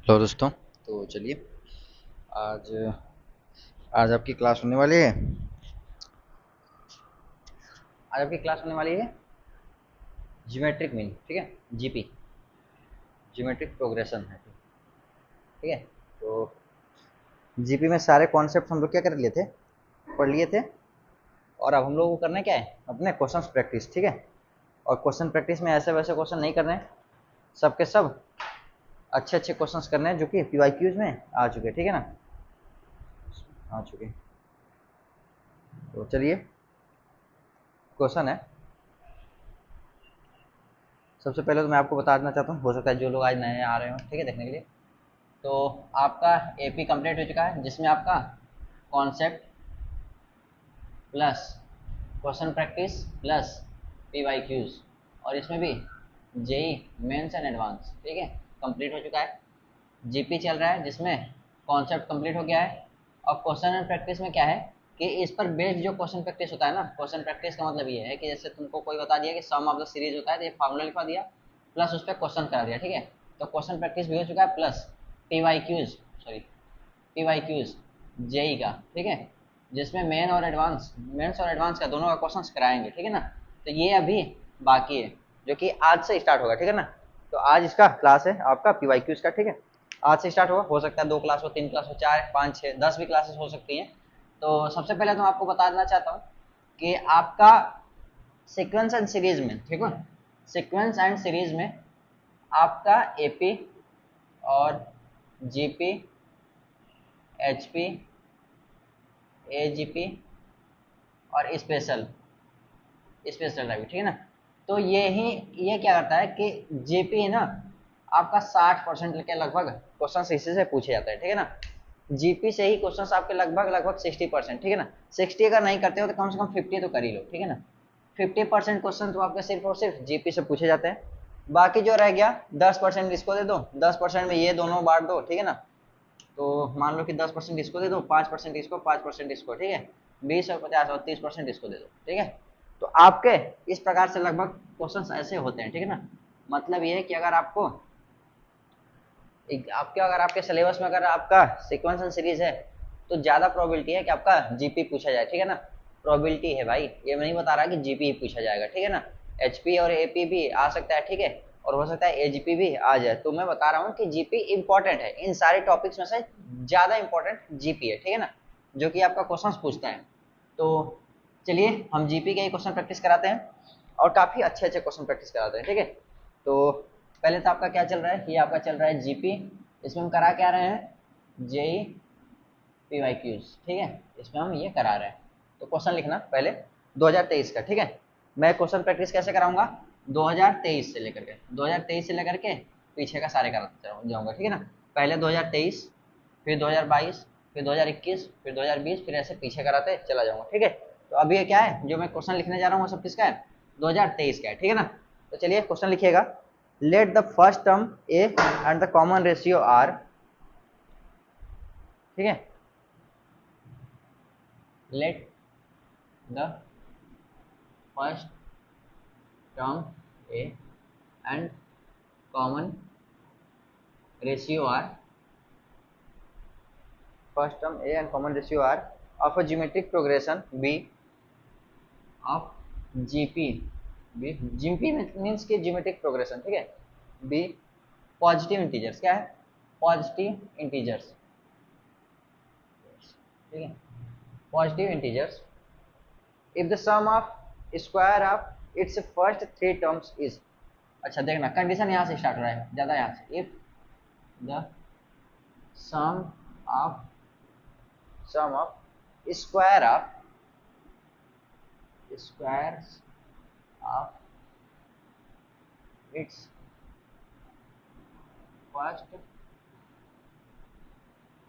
Hello दोस्तों। तो चलिए, आज आज आपकी क्लास होने वाली है। आज आपकी क्लास होने वाली है ज्योमेट्रिक मीन, ठीक है। जीपी, ज्योमेट्रिक प्रोग्रेशन है, ठीक है। तो जीपी में सारे कॉन्सेप्ट हम लोग क्या कर लिए थे, पढ़ लिए थे। और अब हम लोग को करना है क्या है, अपने क्वेश्चंस प्रैक्टिस, ठीक है। और क्वेश्चन प्रैक्टिस में ऐसे वैसे क्वेश्चन नहीं करने हैं, सबके सब अच्छे अच्छे क्वेश्चंस करने हैं जो कि पीवाईक्यूज में आ चुके हैं, ठीक है ना, आ चुके हैं। तो चलिए, क्वेश्चन है। सबसे पहले तो मैं आपको बता देना चाहता हूँ, हो सकता है जो लोग आज नए आ रहे हो, ठीक है, देखने के लिए। तो आपका एपी कंप्लीट हो चुका है, जिसमें आपका concept plus question practice plus PYQs, और इसमें भी जेई मेंस एंड एडवांस, ठीक है, कंप्लीट हो चुका है। जीपी चल रहा है, जिसमें कॉन्सेप्ट कंप्लीट हो गया है। और क्वेश्चन एंड प्रैक्टिस में क्या है कि इस पर बेस्ड जो क्वेश्चन प्रैक्टिस होता है ना, क्वेश्चन प्रैक्टिस का मतलब ये है कि जैसे तुमको कोई बता दिया कि सम ऑफ द सीरीज होता है, तो ये फार्मूला लिखवा दिया, प्लस उस पर क्वेश्चन करा दिया, ठीक है। तो क्वेश्चन प्रैक्टिस भी हो चुका है, plus PYQs, sorry, PYQs JEE का, ठीक है, जिसमें मेंस और एडवांस का दोनों का क्वेश्चंस कराएंगे, ठीक है ना। तो ये अभी बाकी है, जो कि आज से स्टार्ट होगा, ठीक है ना। तो आज इसका क्लास है आपका पीवाईक्यूज का, ठीक है। आज से स्टार्ट होगा, हो सकता है 2 क्लास हो, 3 क्लास हो, 4 5 6 10 भी क्लासेस हो सकती हैं। तो सबसे पहले तो आपको बता देना चाहता हूँ कि आपका सीक्वेंस एंड सीरीज में, ठीक है, सीक्वेंस एंड सीरीज में आपका एपी और जीपी, एचपी, एजीपी और स्पेशल स्पेशल ड्राइव, ठीक है ना। तो ये क्या करता है कि जीपी ना आपका 60% के लगभग क्वेश्चन इसी से पूछे जाते हैं, ठीक है ना। जीपी से ही क्वेश्चन आपके लगभग लगभग 60%, ठीक है ना। 60 अगर नहीं करते हो तो कम से कम 50 तो कर ही लो, ठीक है ना। 50% क्वेश्चन तो आपके सिर्फ और सिर्फ जीपी से पूछे जाते हैं। बाकी जो रह गया 10% इसको दे दो, 10% में ये दोनों बांट दो, ठीक है ना। तो मान लो कि 10% इसको दे दो, 5% इसको, 5% इसको, ठीक है। 20 और 50 और 30% इसको दे दो, ठीक है। तो आपके इस प्रकार से लगभग क्वेश्चंस ऐसे होते हैं, ठीक है ना। मतलब ये है कि अगर अगर आपके सिलेबस में अगर आपका सीक्वेंस एंड सीरीज है, तो ज्यादा प्रोबेबिलिटी है कि आपका जीपी पूछा जाए, ठीक है ना। प्रोबेबिलिटी है भाई, ये मैं नहीं बता रहा कि जीपी ही पूछा जाएगा, ठीक है ना। एचपी और एपी भी आ सकता है, ठीक है, और हो सकता है एजीपी भी आ जाए। तो मैं बता रहा हूँ कि जीपी इंपॉर्टेंट है, इन सारे टॉपिक्स में से ज्यादा इंपॉर्टेंट जीपी है, ठीक है ना, जो कि आपका क्वेश्चन पूछता है। तो चलिए, हम जीपी के ही क्वेश्चन प्रैक्टिस कराते हैं, और काफी अच्छे अच्छे क्वेश्चन प्रैक्टिस कराते हैं, ठीक है। तो पहले तो आपका क्या चल रहा है, ये आपका चल रहा है जीपी। इसमें हम करा क्या रहे हैं, जेई पीवाईक्यूज, ठीक है, इसमें हम ये करा रहे हैं। तो क्वेश्चन लिखना पहले 2023 का, ठीक है। मैं क्वेश्चन प्रैक्टिस कैसे कराऊंगा, 2023 से लेकर के 2023 से लेकर के पीछे का सारे कराता जाऊंगा, ठीक है ना। पहले 2023, फिर 2022, फिर 2021, फिर 2020, फिर ऐसे पीछे कराते चला जाऊंगा, ठीक है। तो अभी ये क्या है, जो मैं क्वेश्चन लिखने जा रहा हूँ वो सब किसका है, 2023 का है, ठीक है ना। तो चलिए क्वेश्चन लिखिएगा। Let the first term a and the common ratio r, ठीक है। Let the first term a and common ratio r, first term a and common ratio r of a geometric progression b of gp, b gp means के geometric progression, ठीक है। b positive integers, क्या है, positive integers, ठीक है, positive integers. If the sum of square of its first 3 terms is, अच्छा देखना condition यहाँ से स्टार्ट हो रहा है ज्यादा, यहाँ से if the sum of sum of square of square of its first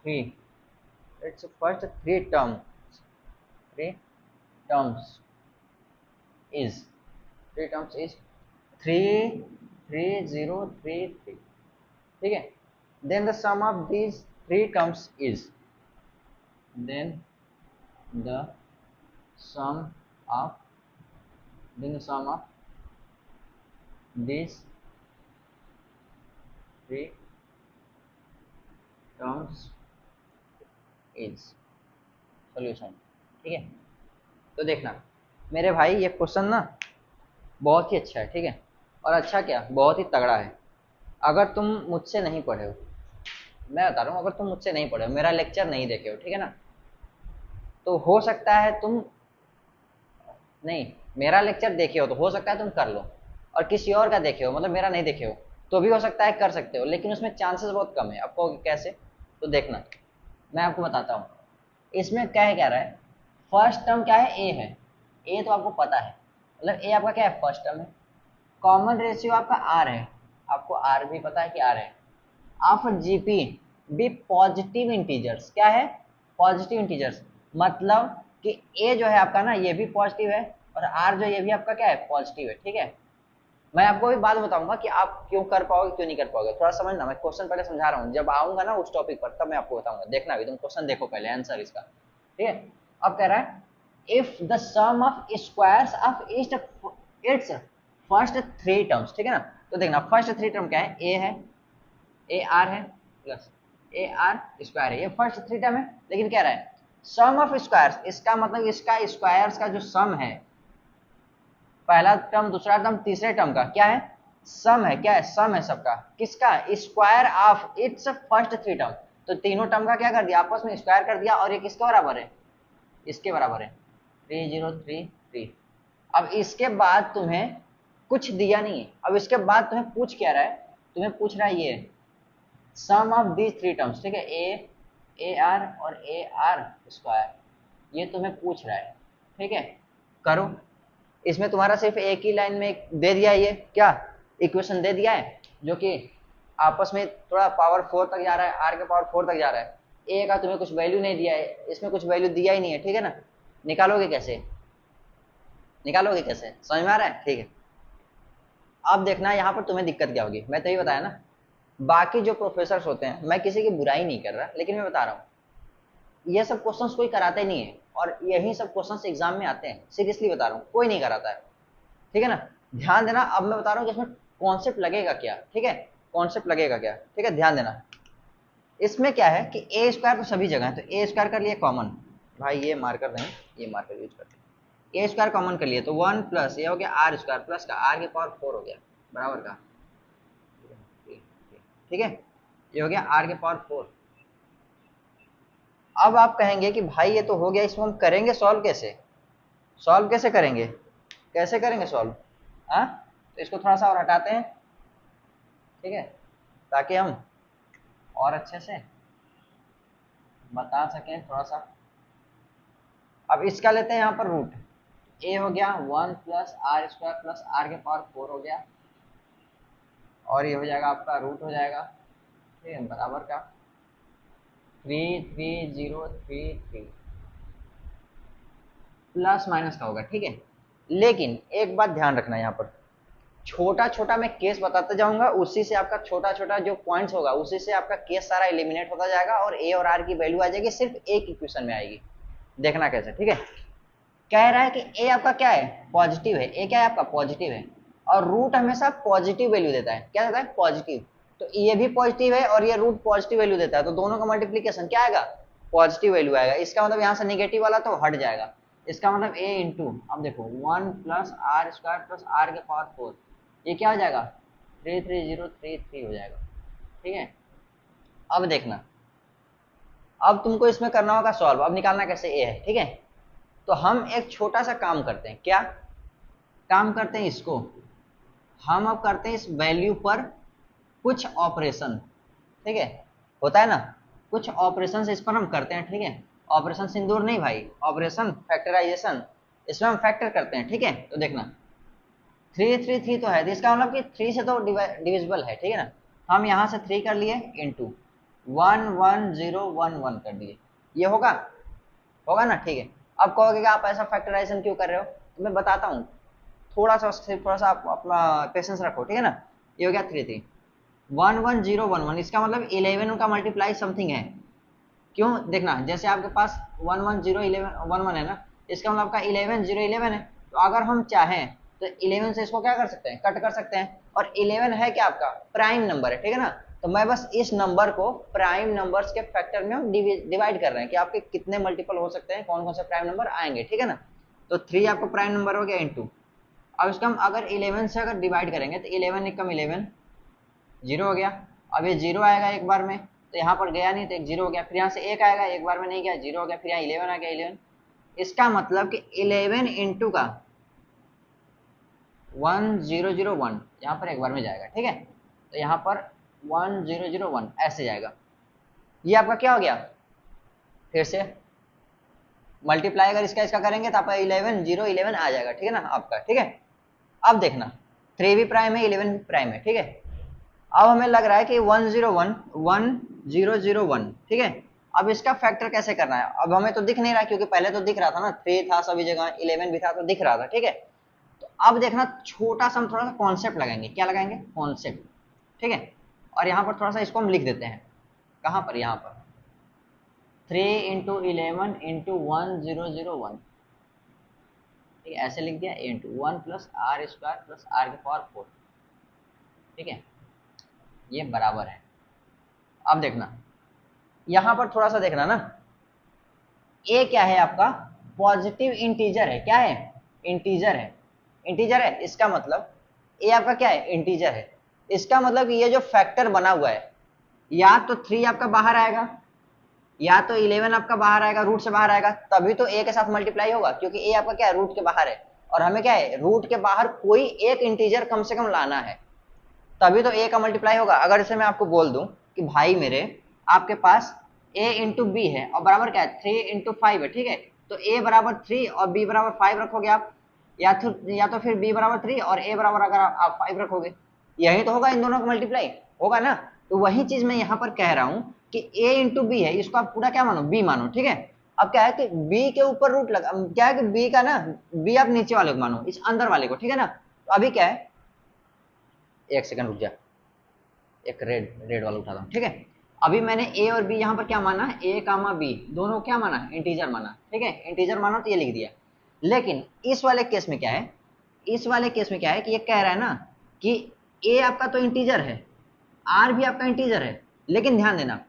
three its first three terms is three terms is 33033, ठीक है। then the sum of these 3 terms is, then the sum of then the sum of these 3 terms is solution. ठीक है, तो देखना मेरे भाई ये question ना बहुत ही अच्छा है। ठीक है, और अच्छा क्या, बहुत ही तगड़ा है। अगर तुम मुझसे नहीं पढ़े हो, मैं बता रहा हूँ, अगर तुम मुझसे नहीं पढ़े हो, मेरा लेक्चर नहीं देखे हो, ठीक है ना, तो हो सकता है तुम नहीं, मेरा लेक्चर देखे हो तो हो सकता है तुम कर लो, और किसी और का देखे हो, मतलब मेरा नहीं देखे हो, तो भी हो सकता है कर सकते हो, लेकिन उसमें चांसेस बहुत कम है। आप कहोगे कैसे, तो देखना मैं आपको बताता हूँ। इसमें क्या है, कह रहा है फर्स्ट टर्म क्या है, ए है। ए तो आपको पता है, मतलब ए आपका क्या है, फर्स्ट टर्म है। कॉमन रेशियो आपका आर है, आपको आर भी पता है कि आर है। Of GP be positive integers, क्या है, पॉजिटिव इंटीजर्स, मतलब कि ए जो है आपका ना ये भी पॉजिटिव है, और आर जो ये भी आपका क्या है, पॉजिटिव है। ठीक है, मैं आपको भी बाद में बताऊंगा कि आप क्यों कर पाओगे क्यों नहीं कर पाओगे, थोड़ा समझना, मैं क्वेश्चन पहले समझा रहा हूँ, जब आऊंगा ना उस टॉपिक पर तब मैं आपको बताऊंगा। देखना अभी तुम क्वेश्चन देखो पहले, आंसर इसका। ठीक है, अब कह रहा है if the sum of squares of its first three terms, ठीक है ना, तो देखना फर्स्ट थ्री टर्म क्या है, ए है, ए आर है प्लस ए आर स्क्वायर है, ये फर्स्ट थ्री टर्म है। लेकिन कह रहा है सम ऑफ स्क्वायर्स, इसका मतलब इसका स्क्वायर्स का जो सम है, पहला टर्म दूसरा टर्म तीसरे टर्म का क्या है, सम है। क्या है, सम है सबका, किसका, square of its first three term. तो तीनों टर्म का क्या कर दिया, आपस में स्क्वायर कर दिया, और ये किसके बराबर है, इसके बराबर है 3033। अब इसके बाद तुम्हें कुछ दिया नहीं है, अब इसके बाद तुम्हें पूछ क्या रहा है, तुम्हें पूछ रहा है ये सम ऑफ दीज थ्री टर्म्स, ठीक है, ए आर और ए आर स्क्वायर, ये तुम्हें पूछ रहा है। ठीक है, करो। इसमें तुम्हारा सिर्फ एक ही लाइन में दे दिया है, ये क्या इक्वेशन दे दिया है, जो कि आपस में थोड़ा पावर 4 तक जा रहा है, आर के पावर 4 तक जा रहा है। ए का तुम्हें कुछ वैल्यू नहीं दिया है, इसमें कुछ वैल्यू दिया ही नहीं है। ठीक है ना, निकालोगे कैसे, निकालोगे कैसे, समझ में आ रहा है। ठीक है, अब देखना यहाँ पर तुम्हें दिक्कत क्या होगी, मैं तो ये बताया ना, बाकी जो प्रोफेसर होते हैं, मैं किसी की बुराई नहीं कर रहा, लेकिन मैं बता रहा हूँ ये सब क्वेश्चंस कोई कराते नहीं है, और यही सब क्वेश्चंस एग्जाम में आते हैं, सीरियसली बता रहा हूँ, कोई नहीं कराता है। ठीक है ना, ध्यान देना, अब मैं बता रहा हूँ कि इसमें कॉन्सेप्ट लगेगा क्या। ठीक है, कॉन्सेप्ट लगेगा क्या, ठीक है, ध्यान देना। इसमें क्या है कि ए स्क्वायर तो सभी जगह है, तो ए स्क्वायर कर लिए कॉमन, भाई ये मार्कर नहीं, ये मार्कर यूज करते हैं, ए स्क्वायर कॉमन कर लिए, तो 1 प्लस ये हो गया आर स्क्वायर प्लस का आर के पावर 4 हो गया बराबर का। ठीक है, ये हो गया आर के पावर 4। अब आप कहेंगे कि भाई ये तो हो गया, इसमें हम करेंगे सॉल्व कैसे, सॉल्व कैसे करेंगे, कैसे करेंगे सॉल्व, हाँ, तो इसको थोड़ा सा और हटाते हैं, ठीक है, ताकि हम और अच्छे से बता सकें थोड़ा सा। अब इसका लेते हैं यहाँ पर रूट, ए हो गया 1 plus r square plus r के पावर 4 हो गया, और ये हो जाएगा आपका रूट हो जाएगा, ठीक है, बराबर का 33033 प्लस माइनस का होगा। ठीक है, लेकिन एक बात ध्यान रखना, यहाँ पर छोटा छोटा मैं केस बताते जाऊंगा, उसी से आपका छोटा छोटा जो पॉइंट्स होगा उसी से आपका केस सारा एलिमिनेट होता जाएगा, और ए और आर की वैल्यू आ जाएगी, सिर्फ एक इक्वेशन में आएगी। देखना कैसे, ठीक है, कह रहा है कि ए आपका क्या है, पॉजिटिव है, ए क्या है आपका, पॉजिटिव है, और रूट हमेशा पॉजिटिव वैल्यू देता है, क्या देता है, पॉजिटिव, तो ये भी पॉजिटिव है और ये रूट पॉजिटिव वैल्यू देता है, तो दोनों का मल्टीप्लीकेशन क्या आएगा, पॉजिटिव वैल्यू आएगा। इसका मतलब यहाँ से निगेटिव वाला तो हट जाएगा, इसका मतलब ए इंटू, अब देखो 1 plus r square plus r के पावर 4, ये क्या हो जाएगा 33033 हो जाएगा। ठीक है, अब देखना, अब तुमको इसमें करना होगा सॉल्व, अब निकालना कैसे ए है। ठीक है, तो हम एक छोटा सा काम करते हैं, क्या काम करते हैं, इसको हम अब करते हैं इस वैल्यू पर कुछ ऑपरेशन। ठीक है, होता है ना, कुछ ऑपरेशन इस पर हम करते हैं। ठीक है, ऑपरेशन सिंदूर नहीं भाई, ऑपरेशन फैक्टराइजेशन, इसमें हम फैक्टर करते हैं। ठीक है, तो देखना 333 तो है, तो इसका मतलब कि 3 से तो डिविजिबल है। ठीक है ना, तो हम यहाँ से 3 कर लिए इंटू 11011 कर दिए, ये होगा, होगा ना। ठीक है, अब कहोगे कि आप ऐसा फैक्टराइजेशन क्यों कर रहे हो, तो मैं बताता हूँ, थोड़ा सा सिर्फ थोड़ा सा आप अपना पेशेंस रखो। ठीक है ना, ये हो गया 3311011, इसका मतलब 11 का मल्टीप्लाई समथिंग है, क्यों, देखना जैसे आपके पास 110111 है ना, इसका मतलब आपका 11011 है, तो अगर हम चाहें तो 11 से इसको क्या कर सकते हैं, कट कर सकते हैं, और 11 है क्या आपका प्राइम नंबर है। ठीक है ना, तो मैं बस इस नंबर को प्राइम नंबर्स के फैक्टर में हम डिवाइड कर रहे हैं कि आपके कितने मल्टीपल हो सकते हैं, कौन कौन से प्राइम नंबर आएंगे, ठीक है ना। तो 3 आपका प्राइम नंबर हो गया इंटू, अब इसका हम अगर 11 से अगर डिवाइड करेंगे तो 11 एकम 11 जीरो हो गया। अब ये जीरो आएगा एक बार में, तो यहाँ पर गया नहीं तो एक जीरो हो गया, फिर यहाँ से एक आएगा, एक बार में नहीं गया, जीरो हो गया, फिर यहाँ 11 आ गया 11। इसका मतलब कि 11 इंटू का 1001 यहाँ पर एक बार में जाएगा, ठीक है। तो यहाँ पर 1001 ऐसे जाएगा। ये आपका क्या हो गया, फिर से मल्टीप्लाई अगर इसका इसका करेंगे तो आपका 11 आ जाएगा, ठीक है ना आपका, ठीक है। अब देखना 3 भी प्राइम है 11 भी प्राइम है, ठीक है। अब हमें लग रहा है कि 1001 ठीक है। अब इसका फैक्टर कैसे करना है, अब हमें तो दिख नहीं रहा क्योंकि पहले तो दिख रहा था ना, 3 था सभी जगह, 11 भी था तो दिख रहा था, ठीक है। तो अब देखना छोटा सा हम थोड़ा सा कॉन्सेप्ट लगाएंगे, क्या लगाएंगे, कॉन्सेप्ट, ठीक है। और यहाँ पर थोड़ा सा इसको हम लिख देते हैं, कहाँ पर, यहाँ पर 3 इंटू 11 इंटू 1001, ठीक है, ऐसे लिख दिया, into 1 plus r square plus r के पावर 4, ठीक है, ये बराबर है। अब देखना यहां पर थोड़ा सा देखना ना, ए क्या है आपका, पॉजिटिव इंटीजर है, क्या है, इंटीजर है, इंटीजर है। इसका मतलब ए आपका क्या है, इंटीजर है। इसका मतलब ये जो फैक्टर बना हुआ है, या तो 3 आपका बाहर आएगा, या तो 11 आपका बाहर आएगा, रूट से बाहर आएगा, तभी तो ए के साथ मल्टीप्लाई होगा, क्योंकि ए आपका क्या है, रूट के बाहर है। और हमें क्या है, रूट के बाहर कोई एक इंटीजर कम से कम लाना है, तभी तो ए का मल्टीप्लाई होगा। अगर इसे मैं आपको बोल दूं कि भाई मेरे आपके पास a इंटू बी है और बराबर क्या है, 3 इंटू 5 है, ठीक है। तो a बराबर 3 और b बराबर 5 रखोगे आप, या तो फिर b बराबर 3 और a बराबर अगर आप 5 रखोगे, यही तो होगा, इन दोनों का मल्टीप्लाई होगा ना। तो वही चीज मैं यहाँ पर कह रहा हूँ कि a इंटू बी है, इसको आप पूरा क्या मानो, b मानो, ठीक है। अब क्या है कि b के ऊपर रूट लगा, क्या है कि b का ना, b आप नीचे वाले को मानो, इस अंदर वाले को, ठीक है ना। तो अभी क्या है, एक सेकंड रुक जा, एक रेड वाला उठाता हूँ, ठीक है। अभी मैंने ए और बी यहाँ पर क्या माना, ए कामा बी दोनों क्या माना, इंटीजर माना, ठीक है, इंटीजर माना तो ये लिख दिया। लेकिन इस वाले केस में क्या है, इस वाले केस में क्या है कि ये कह रहा है ना कि ए आपका तो इंटीजर है, आर भी आपका इंटीजर है, लेकिन ध्यान देना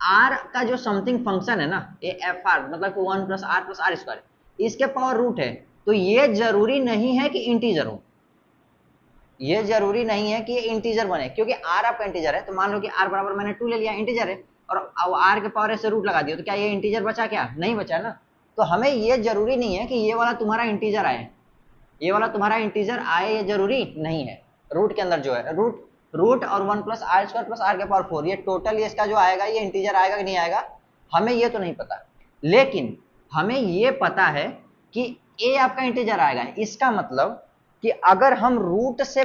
आर का जो समथिंग फंक्शन है ना, ए एफ आर मतलब 1 प्लस आर स्क्वायर, इसके पावर रूट है। तो ये जरूरी नहीं है कि इंटीजर हो, ये जरूरी नहीं है कि ये इंटीजर बने, क्योंकि आर आपका इंटीजर है। तो मान लो कि आर बराबर मैंने 2 ले लिया, इंटीजर है, और आर के पावर से रूट लगा दिया, तो क्या ये इंटीजर बचा, क्या नहीं बचा ना। तो हमें ये जरूरी नहीं है कि ये वाला तुम्हारा इंटीजर आए, ये वाला तुम्हारा इंटीजर आए, ये जरूरी नहीं है। रूट के अंदर जो है रूट और 1 plus r square plus r के पावर 4, ये टोटल ये इसका जो आएगा, ये इंटीजर आएगा कि नहीं आएगा, हमें ये तो नहीं पता। लेकिन हमें ये पता है कि ए आपका इंटीजर आएगा। इसका मतलब कि अगर हम रूट से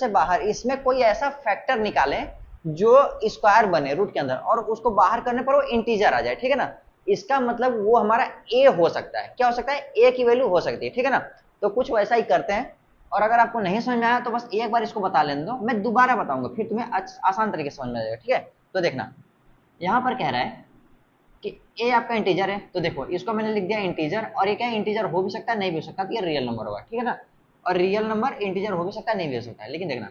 बाहर इसमें कोई ऐसा फैक्टर निकालें जो स्क्वायर बने रूट के अंदर, और उसको बाहर करने पर वो इंटीजर आ जाए, ठीक है ना, इसका मतलब वो हमारा ए हो सकता है। क्या हो सकता है, ए की वैल्यू हो सकती है, ठीक है ना। तो कुछ वैसा ही करते हैं। और अगर आपको नहीं समझ में आया तो बस एक बार इसको बता लेने दो, मैं दोबारा बताऊंगा, फिर तुम्हें आसान तरीके से समझ में आ जाएगा, ठीक है। तो देखना यहां पर कह रहा है कि ए आपका इंटीजर है, तो देखो इसको मैंने लिख दिया इंटीजर, और ये क्या इंटीजर हो भी सकता है नहीं भी हो सकता, तो ये रियल नंबर होगा, ठीक है ना। और रियल नंबर इंटीजर हो भी सकता है नहीं भी हो सकता है, लेकिन देखना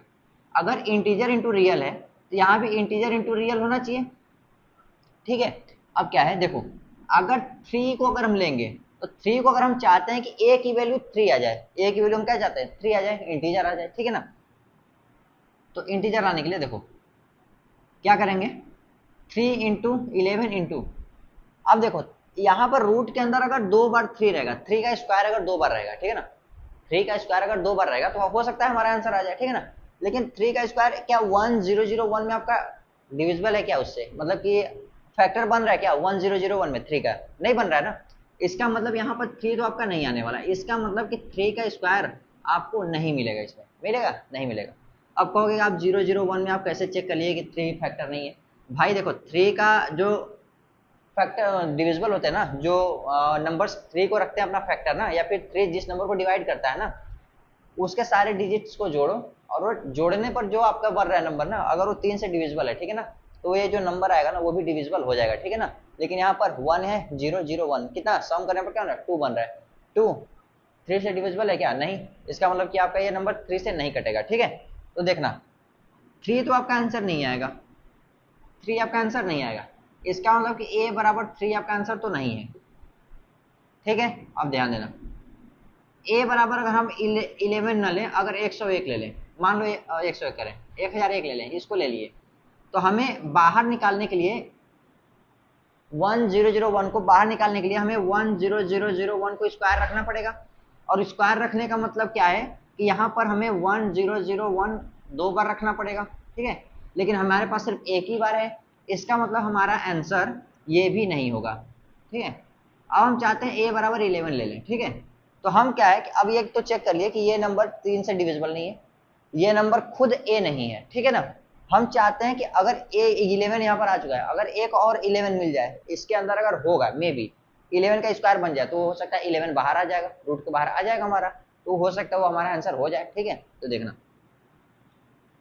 अगर इंटीजर इंटू रियल है तो यहाँ भी इंटीजर इंटू रियल होना चाहिए, ठीक है। अब क्या है देखो, अगर 3 को अगर हम लेंगे तो 3 को अगर हम चाहते हैं कि ए की वैल्यू 3 आ जाए, ए की वैल्यू हम क्या चाहते हैं, 3 आ जाए, इंटीजर आ जाए, ठीक है ना। तो इंटीजर लाने के लिए देखो क्या करेंगे, 3 इंटू 11 इंटू, अब देखो यहाँ पर रूट के अंदर अगर 2 बार 3 रहेगा, 3 का स्क्वायर अगर 2 बार रहेगा, ठीक है ना, 3 का स्क्वायर अगर 2 बार रहेगा तो हो सकता है हमारा आंसर आ जाए, ठीक है ना। लेकिन 3 का स्क्वायर क्या 1001 में आपका डिविजिबल है क्या उससे, मतलब कि फैक्टर बन रहा है क्या 1001 में 3 का, नहीं बन रहा है ना। इसका मतलब यहाँ पर 3 तो आपका नहीं आने वाला, इसका मतलब कि 3 का स्क्वायर आपको नहीं मिलेगा, इसमें मिलेगा नहीं मिलेगा। अब कहोगे आप 001 में आप कैसे चेक कर लिए कि 3 फैक्टर नहीं है। भाई देखो 3 का जो फैक्टर डिविजिबल होते हैं ना, जो नंबर्स 3 को रखते हैं अपना फैक्टर ना, या फिर 3 जिस नंबर को डिवाइड करता है ना, उसके सारे डिजिट्स को जोड़ो, और वो जोड़ने पर जो आपका बन रहा है नंबर ना, अगर वो 3 से डिविजिबल है, ठीक है ना, तो ये जो नंबर आएगा ना वो भी डिविजिबल हो जाएगा, ठीक है ना। लेकिन यहाँ पर 1 है, 001 कितना सम करने पर क्या हो रहा है, 2 बन रहा है, 2 3 से डिविजिबल है क्या, नहीं। इसका मतलब कि आपका ये नंबर 3 से नहीं कटेगा, ठीक है। तो देखना 3 तो आपका आंसर नहीं आएगा, 3 आपका आंसर नहीं आएगा। इसका मतलब कि a बराबर 3 आपका आंसर तो नहीं है, ठीक है। अब ध्यान देना, a बराबर अगर हम 11 न लें, अगर 101 ले लें, मान लो 101 करें, 1001 ले लें, इसको ले लिए, तो हमें बाहर निकालने के लिए 1001 को बाहर निकालने के लिए हमें 10001 को स्क्वायर रखना पड़ेगा। और स्क्वायर रखने का मतलब क्या है कि यहाँ पर हमें 1001 2 बार रखना पड़ेगा, ठीक है। लेकिन हमारे पास सिर्फ एक ही बार है, इसका मतलब हमारा आंसर ये भी नहीं होगा, ठीक है। अब हम चाहते हैं a बराबर 11 ले लें, ठीक है। तो हम क्या है कि अब ये तो चेक कर लिए कि ये नंबर 3 से डिविजिबल नहीं है, ये नंबर खुद a नहीं है, ठीक है ना। हम चाहते हैं कि अगर a 11 यहाँ पर आ चुका है, अगर एक और 11 मिल जाए इसके अंदर, अगर होगा मे बी 11 का स्क्वायर बन जाए, तो हो सकता है 11 बाहर आ जाएगा, रूट के बाहर आ जाएगा हमारा, तो हो सकता है वो हमारा आंसर हो जाए, ठीक है। तो देखना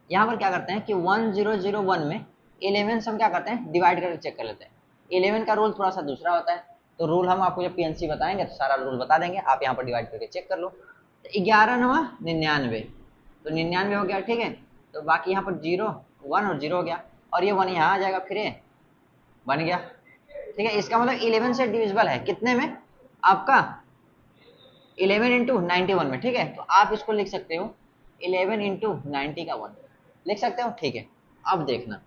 यहाँ पर क्या करते हैं कि 1001 में 11 से हम क्या करते हैं, डिवाइड करके चेक कर लेते हैं। 11 का रूल थोड़ा सा दूसरा होता है, तो रूल हम आपको जब पीएनसी बताएंगे तो सारा रूल बता देंगे, आप यहाँ पर डिवाइड करके चेक कर लो। तो 11 9 99, तो 99 हो गया, ठीक है। तो बाकी यहाँ पर 0 1 और 0 हो गया, और ये 1 यहाँ आ जाएगा, फिर ये बन गया, ठीक है। इसका मतलब 11 से डिविजिबल है कितने में, आपका 11 इंटू 91 में, ठीक है। तो आप इसको लिख सकते हो 11 इंटू 90 का 1 लिख सकते हो, ठीक है। अब देखना,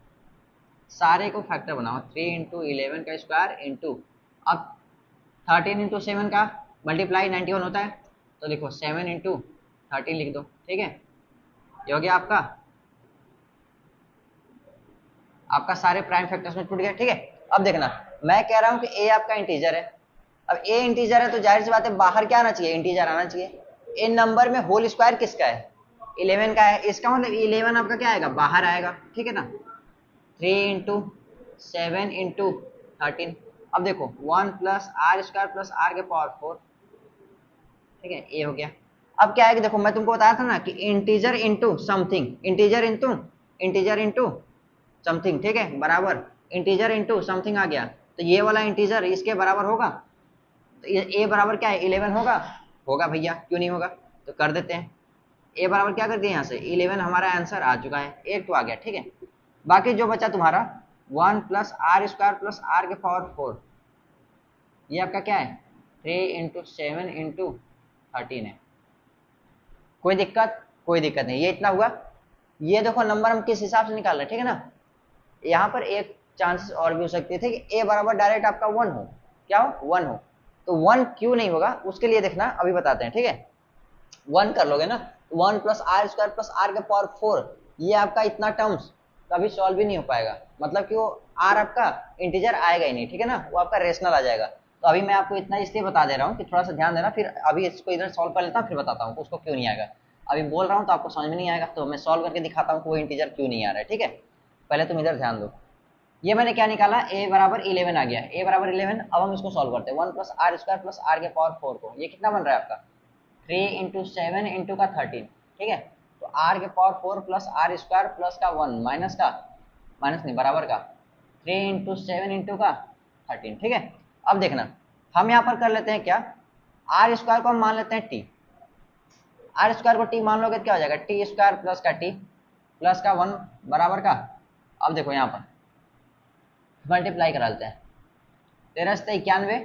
सारे को फैक्टर बनाओ, 3 इंटू 11 का स्क्वायर इंटू, अब 13 इंटू 7 का मल्टीप्लाई 91 होता है, तो लिखो 7 इंटू 13 लिख दो, ठीक है। ये हो गया आपका सारे प्राइम फैक्टर्स में टूट गया, ठीक है। अब देखना, मैं कह रहा हूं कि a आपका इंटीजर है, अब a इंटीजर है तो जाहिर सी बात है बाहर क्या आना चाहिए, इंटीजर आना चाहिए। इन नंबर में होल स्क्वायर किसका है, 11 का है, इसका मतलब 11 आपका क्या आएगा, बाहर आएगा, ठीक है ना। 3 इंटू 7 इंटू 13, अब देखो 1 plus r square plus r के पावर 4, ठीक है, ये हो गया। अब क्या है कि देखो मैं तुमको बताया था ना कि integer into something, integer into something, ठीक है, बराबर इंटीजर इंटू समथिंग आ गया, तो ये वाला इंटीजर इसके बराबर होगा, तो ये a बराबर क्या है, 11 होगा, होगा भैया, क्यों नहीं होगा। तो कर देते हैं, a बराबर क्या कर दिया, यहाँ से 11 हमारा आंसर आ चुका है, एक तो आ गया, ठीक है। बाकी जो बचा तुम्हारा 1 plus r square plus r के पावर 4, ये आपका क्या है, 3 इंटू 7 इंटू 13 है। कोई दिक्कत, कोई दिक्कत नहीं, ये इतना हुआ। ये देखो नंबर हम किस हिसाब से निकाल रहे हैं, ठीक है ना। यहाँ पर एक चांसेस और भी हो सकते थे कि a बराबर डायरेक्ट आपका 1 हो, क्या हो, 1 हो। तो 1 क्यों नहीं होगा उसके लिए देखना, अभी बताते हैं, ठीक है। 1 कर लोगे ना, 1 plus r square plus r के पावर 4, ये आपका इतना टर्म्स कभी सॉल्व भी नहीं हो पाएगा, मतलब कि वो आर आपका इंटीजर आएगा ही नहीं, ठीक है ना, वो आपका रेशनल आ जाएगा। तो अभी मैं आपको इतना इसलिए बता दे रहा हूँ कि थोड़ा सा ध्यान देना, फिर अभी इसको इधर सॉल्व कर लेता हूँ, फिर बताता हूँ उसको क्यों नहीं आएगा। अभी बोल रहा हूँ तो आपको समझ में नहीं आएगा, तो मैं सॉल्व करके दिखाता हूँ कि वो इंटीजर क्यों नहीं आ रहा है, ठीक है। पहले तुम इधर ध्यान दो, ये मैंने क्या निकाला, a बराबर 11 आ गया, a बराबर 11। अब हम इसको सॉल्व करते हैं, 1 plus r square plus r के पावर 4 को, ये कितना बन रहा है आपका 3 इंटू 7 इंटू का 13, ठीक है। तो आर के power 4 plus r square plus का 1 माइनस का, माइनस नहीं बराबर का 3 इंटू 7 इंटू का 13, ठीक है। अब देखना, हम यहाँ पर कर लेते हैं क्या, आर स्क्वायर को हम मान लेते हैं टी, आर स्क्वायर को टी मान लोगे तो क्या हो जाएगा, टी स्क्वायर प्लस का टी प्लस का 1 बराबर का, अब देखो यहाँ पर मल्टीप्लाई करा लेते हैं, 13×91,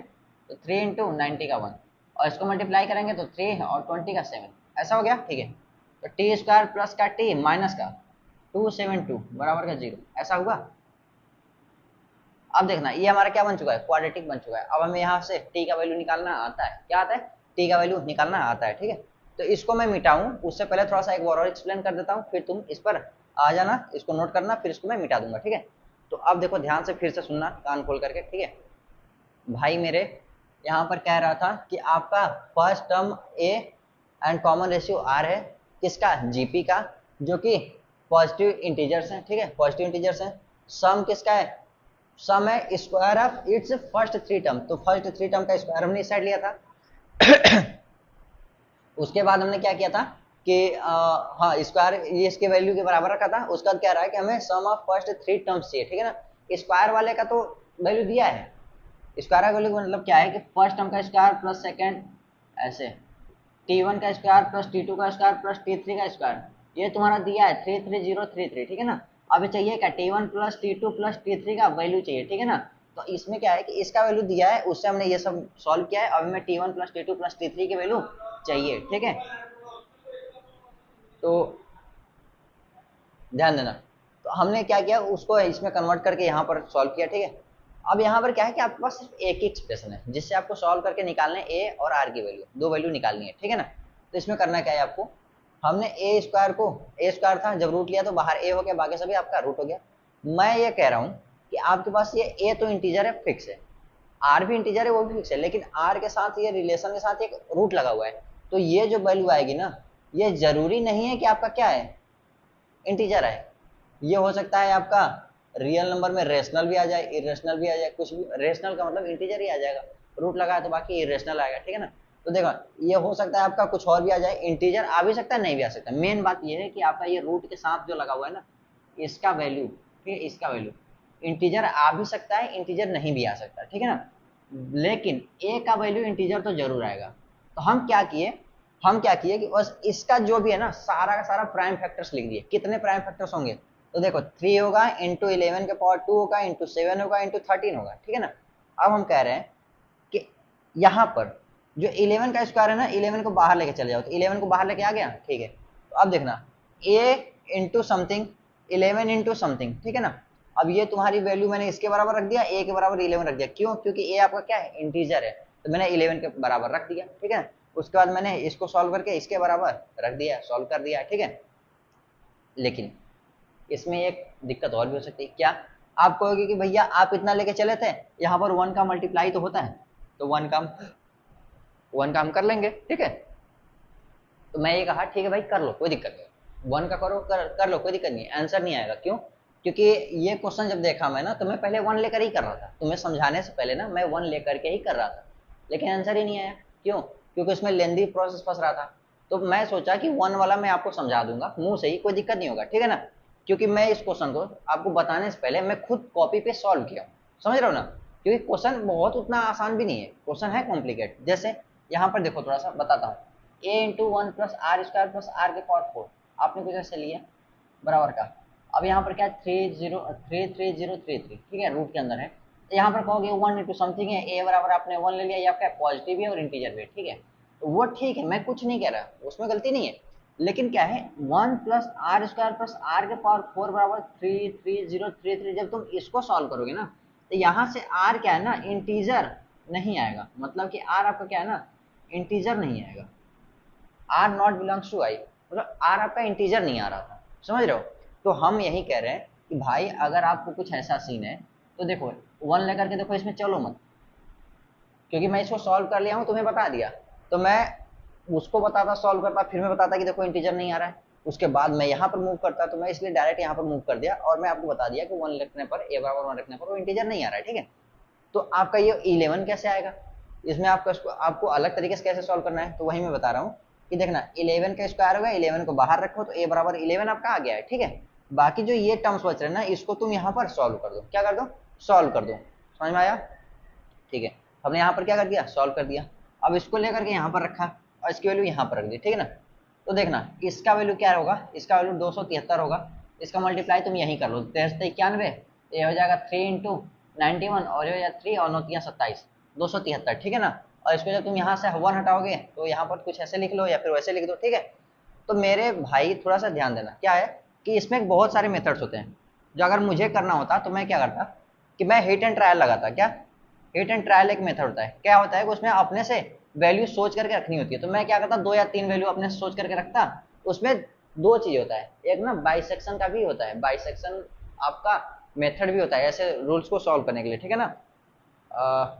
तो 3 इंटू 90 का 1, और इसको मल्टीप्लाई करेंगे तो 3 और 20 का 7, ऐसा हो गया, ठीक है। तो टी स्क्वायर प्लस का टी माइनस का 272 बराबर का 0, ऐसा हुआ। अब देखना ये हमारा क्या बन चुका है, क्वाड्रेटिक बन चुका है। अब हमें यहाँ से टी का वैल्यू निकालना आता है, क्या आता है, टी का वैल्यू निकालना आता है, ठीक है। तो इसको मैं मिटाऊं उससे पहले थोड़ा सा एक बार और एक्सप्लेन कर देता हूँ, फिर तुम इस पर आ जाना, इसको नोट करना, फिर इसको मैं मिटा दूंगा, ठीक है। तो अब देखो ध्यान से फिर से सुनना कान खोल करके, ठीक है। भाई मेरे यहाँ पर कह रहा था कि आपका first term a and common ratio r है, किसका, जीपी का, जो कि पॉजिटिव इंटीजर्स हैं, ठीक है, पॉजिटिव इंटीजर्स हैं। सम किसका है, सम है square of its first 3 term, तो फर्स्ट 3 टर्म का स्क्वायर हमने इस साइड लिया था। उसके बाद हमने क्या किया था कि हाँ स्क्वायर ये इसके वैल्यू के बराबर रखा था। उसका क्या रहा है कि हमें सम ऑफ फर्स्ट 3 टर्म्स चाहिए, ठीक है ना। स्क्वायर वाले का तो वैल्यू दिया है, स्क्वायर का वैल्यू मतलब क्या है कि फर्स्ट टर्म का स्क्वायर प्लस सेकंड, ऐसे t1 का स्क्वायर प्लस t2 का स्क्वायर प्लस t3 का स्क्वायर, ये तुम्हारा दिया है 33033, ठीक है ना। अब चाहिए क्या, T1 plus T2 plus T3 का वैल्यू चाहिए, ठीक है ना। तो इसमें क्या है कि इसका वैल्यू दिया है, उससे हमने ये सब सॉल्व किया है। अब हमें T1 plus T2 plus T3 की वैल्यू चाहिए, ठीक है। तो ध्यान देना, तो हमने क्या किया, उसको इसमें कन्वर्ट करके यहाँ पर सॉल्व किया, ठीक है। अब यहाँ पर क्या है कि आपके पास सिर्फ एक ही एक्सप्रेशन है जिससे आपको सॉल्व करके निकालने ए और आर की वैल्यू, दो वैल्यू निकालनी है, ठीक है ना। तो इसमें करना क्या है आपको, हमने ए स्क्वायर को, ए स्क्वायर था जब रूट लिया तो बाहर ए हो गया, बाकी सभी आपका रूट हो गया। मैं ये कह रहा हूँ कि आपके पास ये ए तो इंटीजर है, फिक्स है, आर भी इंटीजर है, वो भी फिक्स है, लेकिन आर के साथ ये रिलेशन के साथ एक रूट लगा हुआ है। तो ये जो वैल्यू आएगी ना, ये जरूरी नहीं है कि आपका क्या है, इंटीजर है। ये हो सकता है आपका रियल नंबर में रेशनल भी आ जाए, इरेशनल भी आ जाए, कुछ भी। रेशनल का मतलब इंटीजर ही आ जाएगा, रूट लगा है तो बाकी इरेशनल आएगा, ठीक है ना। तो देखो, ये हो सकता है आपका कुछ और भी आ जाए, इंटीजर आ भी सकता है, नहीं भी आ सकता। मेन बात ये है कि आपका ये रूट के साथ जो लगा हुआ है ना, इसका वैल्यू, ठीक है, इसका वैल्यू इंटीजर आ भी सकता है, इंटीजर नहीं भी आ सकता, ठीक है ना। लेकिन ए का वैल्यू इंटीजर तो जरूर आएगा। तो हम क्या किए कि बस इसका जो भी है ना, सारा का सारा प्राइम फैक्टर्स लिख दिए। कितने प्राइम फैक्टर्स होंगे, तो देखो 3 होगा, इंटू 11 के पावर 2 होगा, इंटू 7 होगा, इंटू 13 होगा, ठीक है ना। अब हम कह रहे हैं कि यहाँ पर जो 11 का स्क्वायर है ना, 11 को बाहर लेके चले जाओ, तो 11 को बाहर लेके आ गया, ठीक है। तो अब देखना, ए इंटू समथिंग, 11 इंटू समथिंग, ठीक है ना। अब ये तुम्हारी वैल्यू मैंने इसके बराबर रख दिया, ए के बराबर 11 रख दिया, क्यों, क्योंकि ए आपका क्या है, इंटीजर है, तो मैंने 11 के बराबर रख दिया, ठीक है। उसके बाद मैंने इसको सॉल्व करके इसके बराबर रख दिया, सॉल्व कर दिया, ठीक है। लेकिन इसमें एक दिक्कत और भी हो सकती है, क्या, आप कहोगे कि भैया आप इतना लेके चले थे, यहाँ पर 1 का मल्टीप्लाई तो होता है, तो 1 का हम कर लेंगे, ठीक है। तो मैं ये कहा ठीक है भाई, कर लो, कोई दिक्कत नहीं, 1 का करो, कर लो, कोई दिक्कत नहीं, आंसर नहीं आएगा, क्यों, क्योंकि ये क्वेश्चन जब देखा मैं ना, तो मैं पहले 1 लेकर ही कर रहा था, तुम्हें समझाने से पहले ना मैं 1 लेकर के ही कर रहा था, लेकिन आंसर ही नहीं आया, क्यों, क्योंकि उसमें लेंदी प्रोसेस फंस रहा था। तो मैं सोचा कि 1 वाला मैं आपको समझा दूंगा मुंह से ही, कोई दिक्कत नहीं होगा, ठीक है ना। क्योंकि मैं इस क्वेश्चन को आपको बताने से पहले मैं खुद कॉपी पे सॉल्व किया, समझ रहे हो ना। क्योंकि क्वेश्चन बहुत उतना आसान भी नहीं है, क्वेश्चन है कॉम्प्लिकेट। जैसे यहाँ पर देखो, थोड़ा सा बताता हूँ, a into 1 plus r square plus r के पावर 4, आपने कुछ ऐसे लिया बराबर का। अब यहाँ पर क्या है, 33033, ठीक है, रूट के अंदर है। तो यहाँ पर कहोगे 1 इंटू समथिंग है, ए बराबर आपने 1 ले लिया, या क्या पॉजिटिव है और इंटीजर भी है, ठीक है। तो वो ठीक है, मैं कुछ नहीं कह रहा, उसमें गलती नहीं है। लेकिन क्या है, 1 plus r square plus r के पावर 4 बराबर 33033, जब तुम इसको सॉल्व करोगे ना, तो यहाँ से आर क्या है ना, इंटीजर नहीं आएगा, मतलब कि आर आपका क्या है ना, इंटीजर नहीं आएगा। आर नॉट बिलोंग्स टू आई, मतलब आर आपका इंटीजर नहीं आ रहा था, समझ रहे हो। तो हम यही कह रहे हैं कि भाई अगर आपको कुछ ऐसा सीन है, तो देखो 1 लेकर के देखो, इसमें चलो मत, क्योंकि मैं इसको सॉल्व कर लिया हूँ, तुम्हें बता दिया। तो मैं उसको बताता, सॉल्व करता, फिर मैं बताता कि देखो इंटीजर नहीं आ रहा है, उसके बाद मैं यहाँ पर मूव करता, तो मैं इसलिए डायरेक्ट यहाँ पर मूव कर दिया, और मैं आपको बता दिया कि 1 लिखने पर, ए बराबर 1 रखने पर वो इंटीजर नहीं आ रहा है, ठीक है। तो आपका ये 11 कैसे आएगा, इसमें आपका इसको आपको अलग तरीके से कैसे सॉल्व करना है, तो वही मैं बता रहा हूँ कि देखना, 11 का स्क्वायर होगा, 11 को बाहर रखो, तो ए बराबर 11 आपका आ गया है, ठीक है। बाकी जो ये टर्म्स बच रहे हैं ना, इसको तुम यहाँ पर सॉल्व कर दो, क्या कर दो, सॉल्व कर दो, समझ में आया, ठीक है। हमने यहाँ पर क्या कर दिया, सॉल्व कर दिया। अब इसको लेकर के यहाँ पर रखा, और इसकी वैल्यू यहाँ पर रख दी, ठीक है ना। तो देखना, इसका वैल्यू क्या होगा, इसका वैल्यू 273 होगा, इसका मल्टीप्लाई तुम यहीं कर लो, 9391, ये हो जाएगा 3 इंटू 91, और ये हो जाएगा 3 और 9 27, 273, ठीक है ना। और इसको जब तुम यहाँ से 1 हटाओगे, तो यहाँ पर कुछ ऐसे लिख लो या फिर वैसे लिख दो, ठीक है। तो मेरे भाई थोड़ा सा ध्यान देना, क्या है कि इसमें बहुत सारे मेथड्स होते हैं, जो अगर मुझे करना होता तो मैं क्या करता कि मैं हिट एंड ट्रायल लगाता। क्या, हिट एंड ट्रायल एक मेथड होता है, क्या होता है कि उसमें अपने से वैल्यू सोच करके रखनी होती है। तो मैं क्या करता, 2 या 3 वैल्यू अपने से सोच करके रखता। उसमें दो चीज होता है, एक ना बाइसेक्शन का भी होता है, बाइसेक्शन आपका मेथड भी होता है ऐसे रूल्स को सॉल्व करने के लिए, ठीक है ना।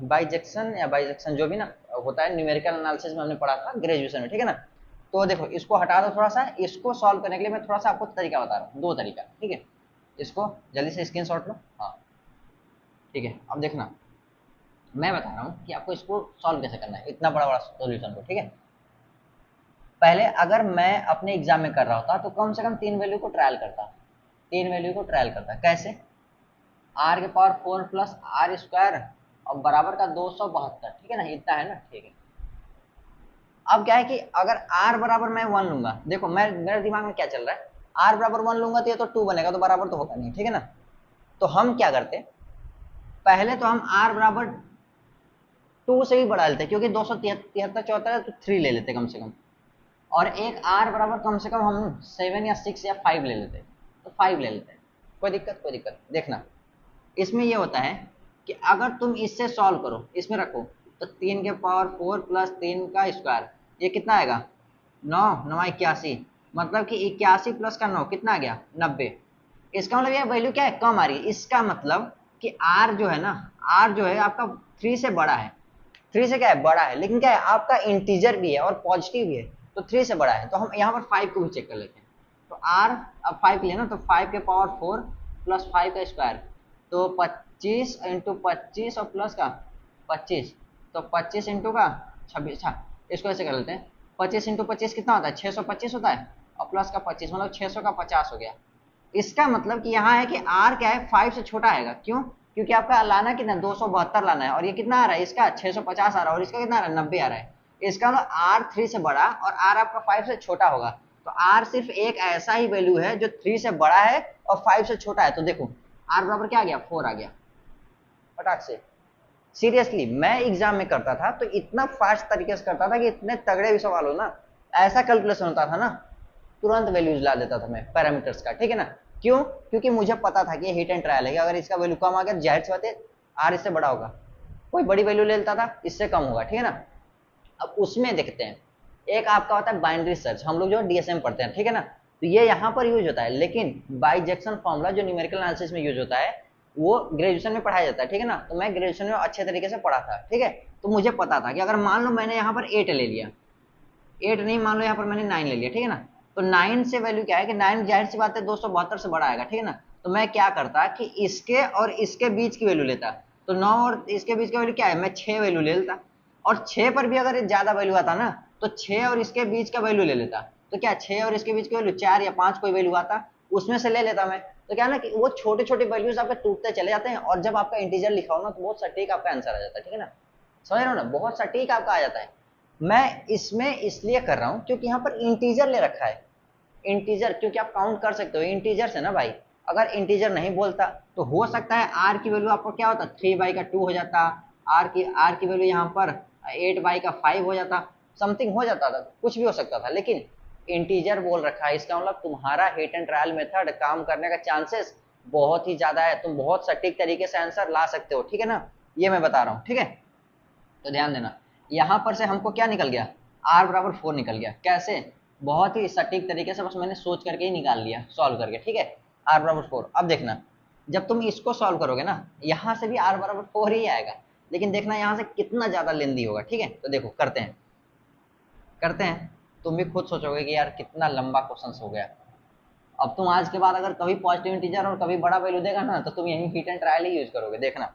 बाइजेक्शन या बाइजेक्शन जो भी ना होता है, न्यूमेरिकल एनालिसिस में हमने पढ़ा था ग्रेजुएशन में, ठीक है ना। तो देखो, इसको हटा दो थोड़ा सा, इसको सॉल्व करने के लिए मैं थोड़ा सा आपको तरीका बता रहा हूँ, 2 तरीका, ठीक है। इसको जल्दी से स्क्रीनशॉट लो, हाँ, ठीक है। अब देखना, मैं बता रहा हूँ कि आपको इसको सॉल्व कैसे करना है, इतना बड़ा बड़ा सॉल्यूशन को, ठीक है। पहले अगर मैं अपने एग्जाम में कर रहा होता, तो कम से कम 3 वैल्यू को ट्रायल करता, 3 वैल्यू को ट्रायल करता, कैसे, आर के पावर 4 प्लस आर स्क्वायर और बराबर का 272, ठीक है ना, इतना है ना, ठीक है। अब क्या है कि अगर r बराबर मैं 1 लूंगा, देखो मैं, मेरे दिमाग में क्या चल रहा है, r बराबर 1 लूंगा तो ये तो 2 बनेगा, तो बराबर तो होगा नहीं, ठीक है ना। तो हम क्या करते, पहले तो हम r बराबर 2 से भी बढ़ा लेते हैं, क्योंकि 273 74 है तो 3 ले लेते कम से कम, और एक r बराबर कम से कम हम 7 या 6 या 5 ले लेते, तो 5 ले लेते हैं। कोई दिक्कत, कोई दिक्कत। देखना इसमें ये होता है कि अगर तुम इससे सॉल्व करो, इसमें रखो, तो 3 के पावर 4 प्लस 3 का स्क्वायर, ये कितना आएगा 9, 9 81, मतलब कि 81 प्लस का 9 कितना आ गया 90। इसका मतलब ये वैल्यू क्या है, कम आ रही है। इसका मतलब कि r जो है ना, r जो है आपका 3 से बड़ा है, 3 से क्या है बड़ा है, लेकिन क्या है आपका इंटीजर भी है और पॉजिटिव भी है, तो 3 से बड़ा है। तो हम यहाँ पर 5 को भी चेक कर लेते हैं। तो r अब 5 लेना, तो 5 के पावर 4 प्लस 5 का स्क्वायर, तो 25 इंटू 25 और प्लस का 25, तो 25 इंटू का 26। अच्छा इसको ऐसे कर लेते हैं, 25 इंटू 25 कितना होता है 625 होता है, और प्लस का 25 मतलब 600 का 50 हो गया। इसका मतलब कि यहाँ है कि r क्या है 5 से छोटा आएगा, क्यों, क्योंकि आपका लाना कितना 272 लाना है, और ये कितना आ रहा है इसका 650 आ रहा है, और इसका कितना आ रहा है 90 आ रहा है। इसका मतलब r 3 से बड़ा और r आपका 5 से छोटा होगा। तो r सिर्फ एक ऐसा ही वैल्यू है जो 3 से बड़ा है और 5 से छोटा है। तो देखो r बराबर क्या आ गया 4 आ गया फटाक से। सीरियसली मैं एग्जाम में करता था तो इतना फास्ट तरीके से करता था कि इतने तगड़े भी सवाल हो ना, ऐसा कैलकुलेशन होता था ना, तुरंत वैल्यूज ला देता था मैं पैरामीटर्स का, ठीक है ना। क्यों, क्योंकि मुझे पता था कि ये हिट एंड ट्रायल है, अगर इसका वैल्यू कम आ गया जाहिर सी बात है आर इससे बड़ा होगा, कोई बड़ी वैल्यू ले लेता था इससे कम होगा, ठीक है ना। अब उसमें देखते हैं, एक आपका होता है बाइनरी सर्च, हम लोग जो डीएसएम पढ़ते हैं, ठीक है ना, तो ये यहाँ पर यूज होता है, लेकिन बाइजेक्शन फॉर्मूला जो न्यूमेरिकल एनालिसिस में यूज होता है वो ग्रेजुएशन में पढ़ाया जाता है, ठीक है ना। तो मैं ग्रेजुएशन में अच्छे तरीके से पढ़ा था, ठीक है। तो मुझे पता था कि अगर मान लो मैंने यहाँ पर 8 ले लिया, 8 नहीं मान लो यहाँ पर मैंने 9 ले लिया, ठीक है ना, तो 9 से वैल्यू क्या है कि 9 जाहिर सी बात है 272 से बड़ा आएगा, ठीक है ना। तो मैं क्या करता कि इसके और इसके बीच की वैल्यू लेता, तो 9 और इसके बीच की वैल्यू क्या है, मैं 6 वैल्यू ले लेता, और 6 पर भी अगर ज्यादा वैल्यू आता ना तो 6 और इसके बीच का वैल्यू ले लेता, तो क्या 6 और इसके बीच की वैल्यू 4 या 5 कोई वैल्यू आता उसमें से ले लेता मैं। तो क्या ना कि वो छोटे छोटे वैल्यूज आपके टूटते चले जाते हैं, और जब आपका इंटीजर लिखा हो ना तो बहुत सटीक आपका आंसर आ जाता है, ठीक है ना, समझ रहे हो ना, बहुत सटीक आपका आ जाता है। मैं इसमें इसलिए कर रहा हूं क्योंकि यहाँ पर इंटीजर ले रखा है, इंटीजर, क्योंकि आप काउंट कर सकते हो इंटीजर से ना भाई। अगर इंटीजर नहीं बोलता तो हो सकता है आर की वैल्यू आपको क्या होता 3/2 हो जाता, आर की वैल्यू यहाँ पर 8/5 हो जाता, समथिंग हो जाता था, कुछ भी हो सकता था, लेकिन इंटीजर बोल रखा है, इसका मतलब तुम्हारा हिट एंड ट्रायल मेथड काम करने का चांसेस बहुत ही ज्यादा है, तुम बहुत सटीक तरीके से आंसर ला सकते हो, ठीक है ना, ये मैं बता रहा हूँ, ठीक है। तो ध्यान देना, यहां पर से हमको क्या निकल गया r बराबर 4 निकल गया, कैसे, बहुत ही सटीक तरीके से, बस मैंने सोच करके ही निकाल लिया सॉल्व करके, ठीक है। r बराबर 4, अब देखना जब तुम इसको सॉल्व करोगे ना यहां से भी r बराबर 4 ही आएगा, लेकिन देखना यहां से कितना ज्यादा लेंदी होगा, ठीक है। तो देखो करते हैं, करते हैं, तुम भी खुद सोचोगे कि यार कितना लंबा क्वेश्चन हो गया। अब तुम आज के बाद अगर कभी पॉजिटिव इंटीजर और कभी बड़ा वैल्यू देगा ना तो तुम यही hit and trial he use करोगे, देखना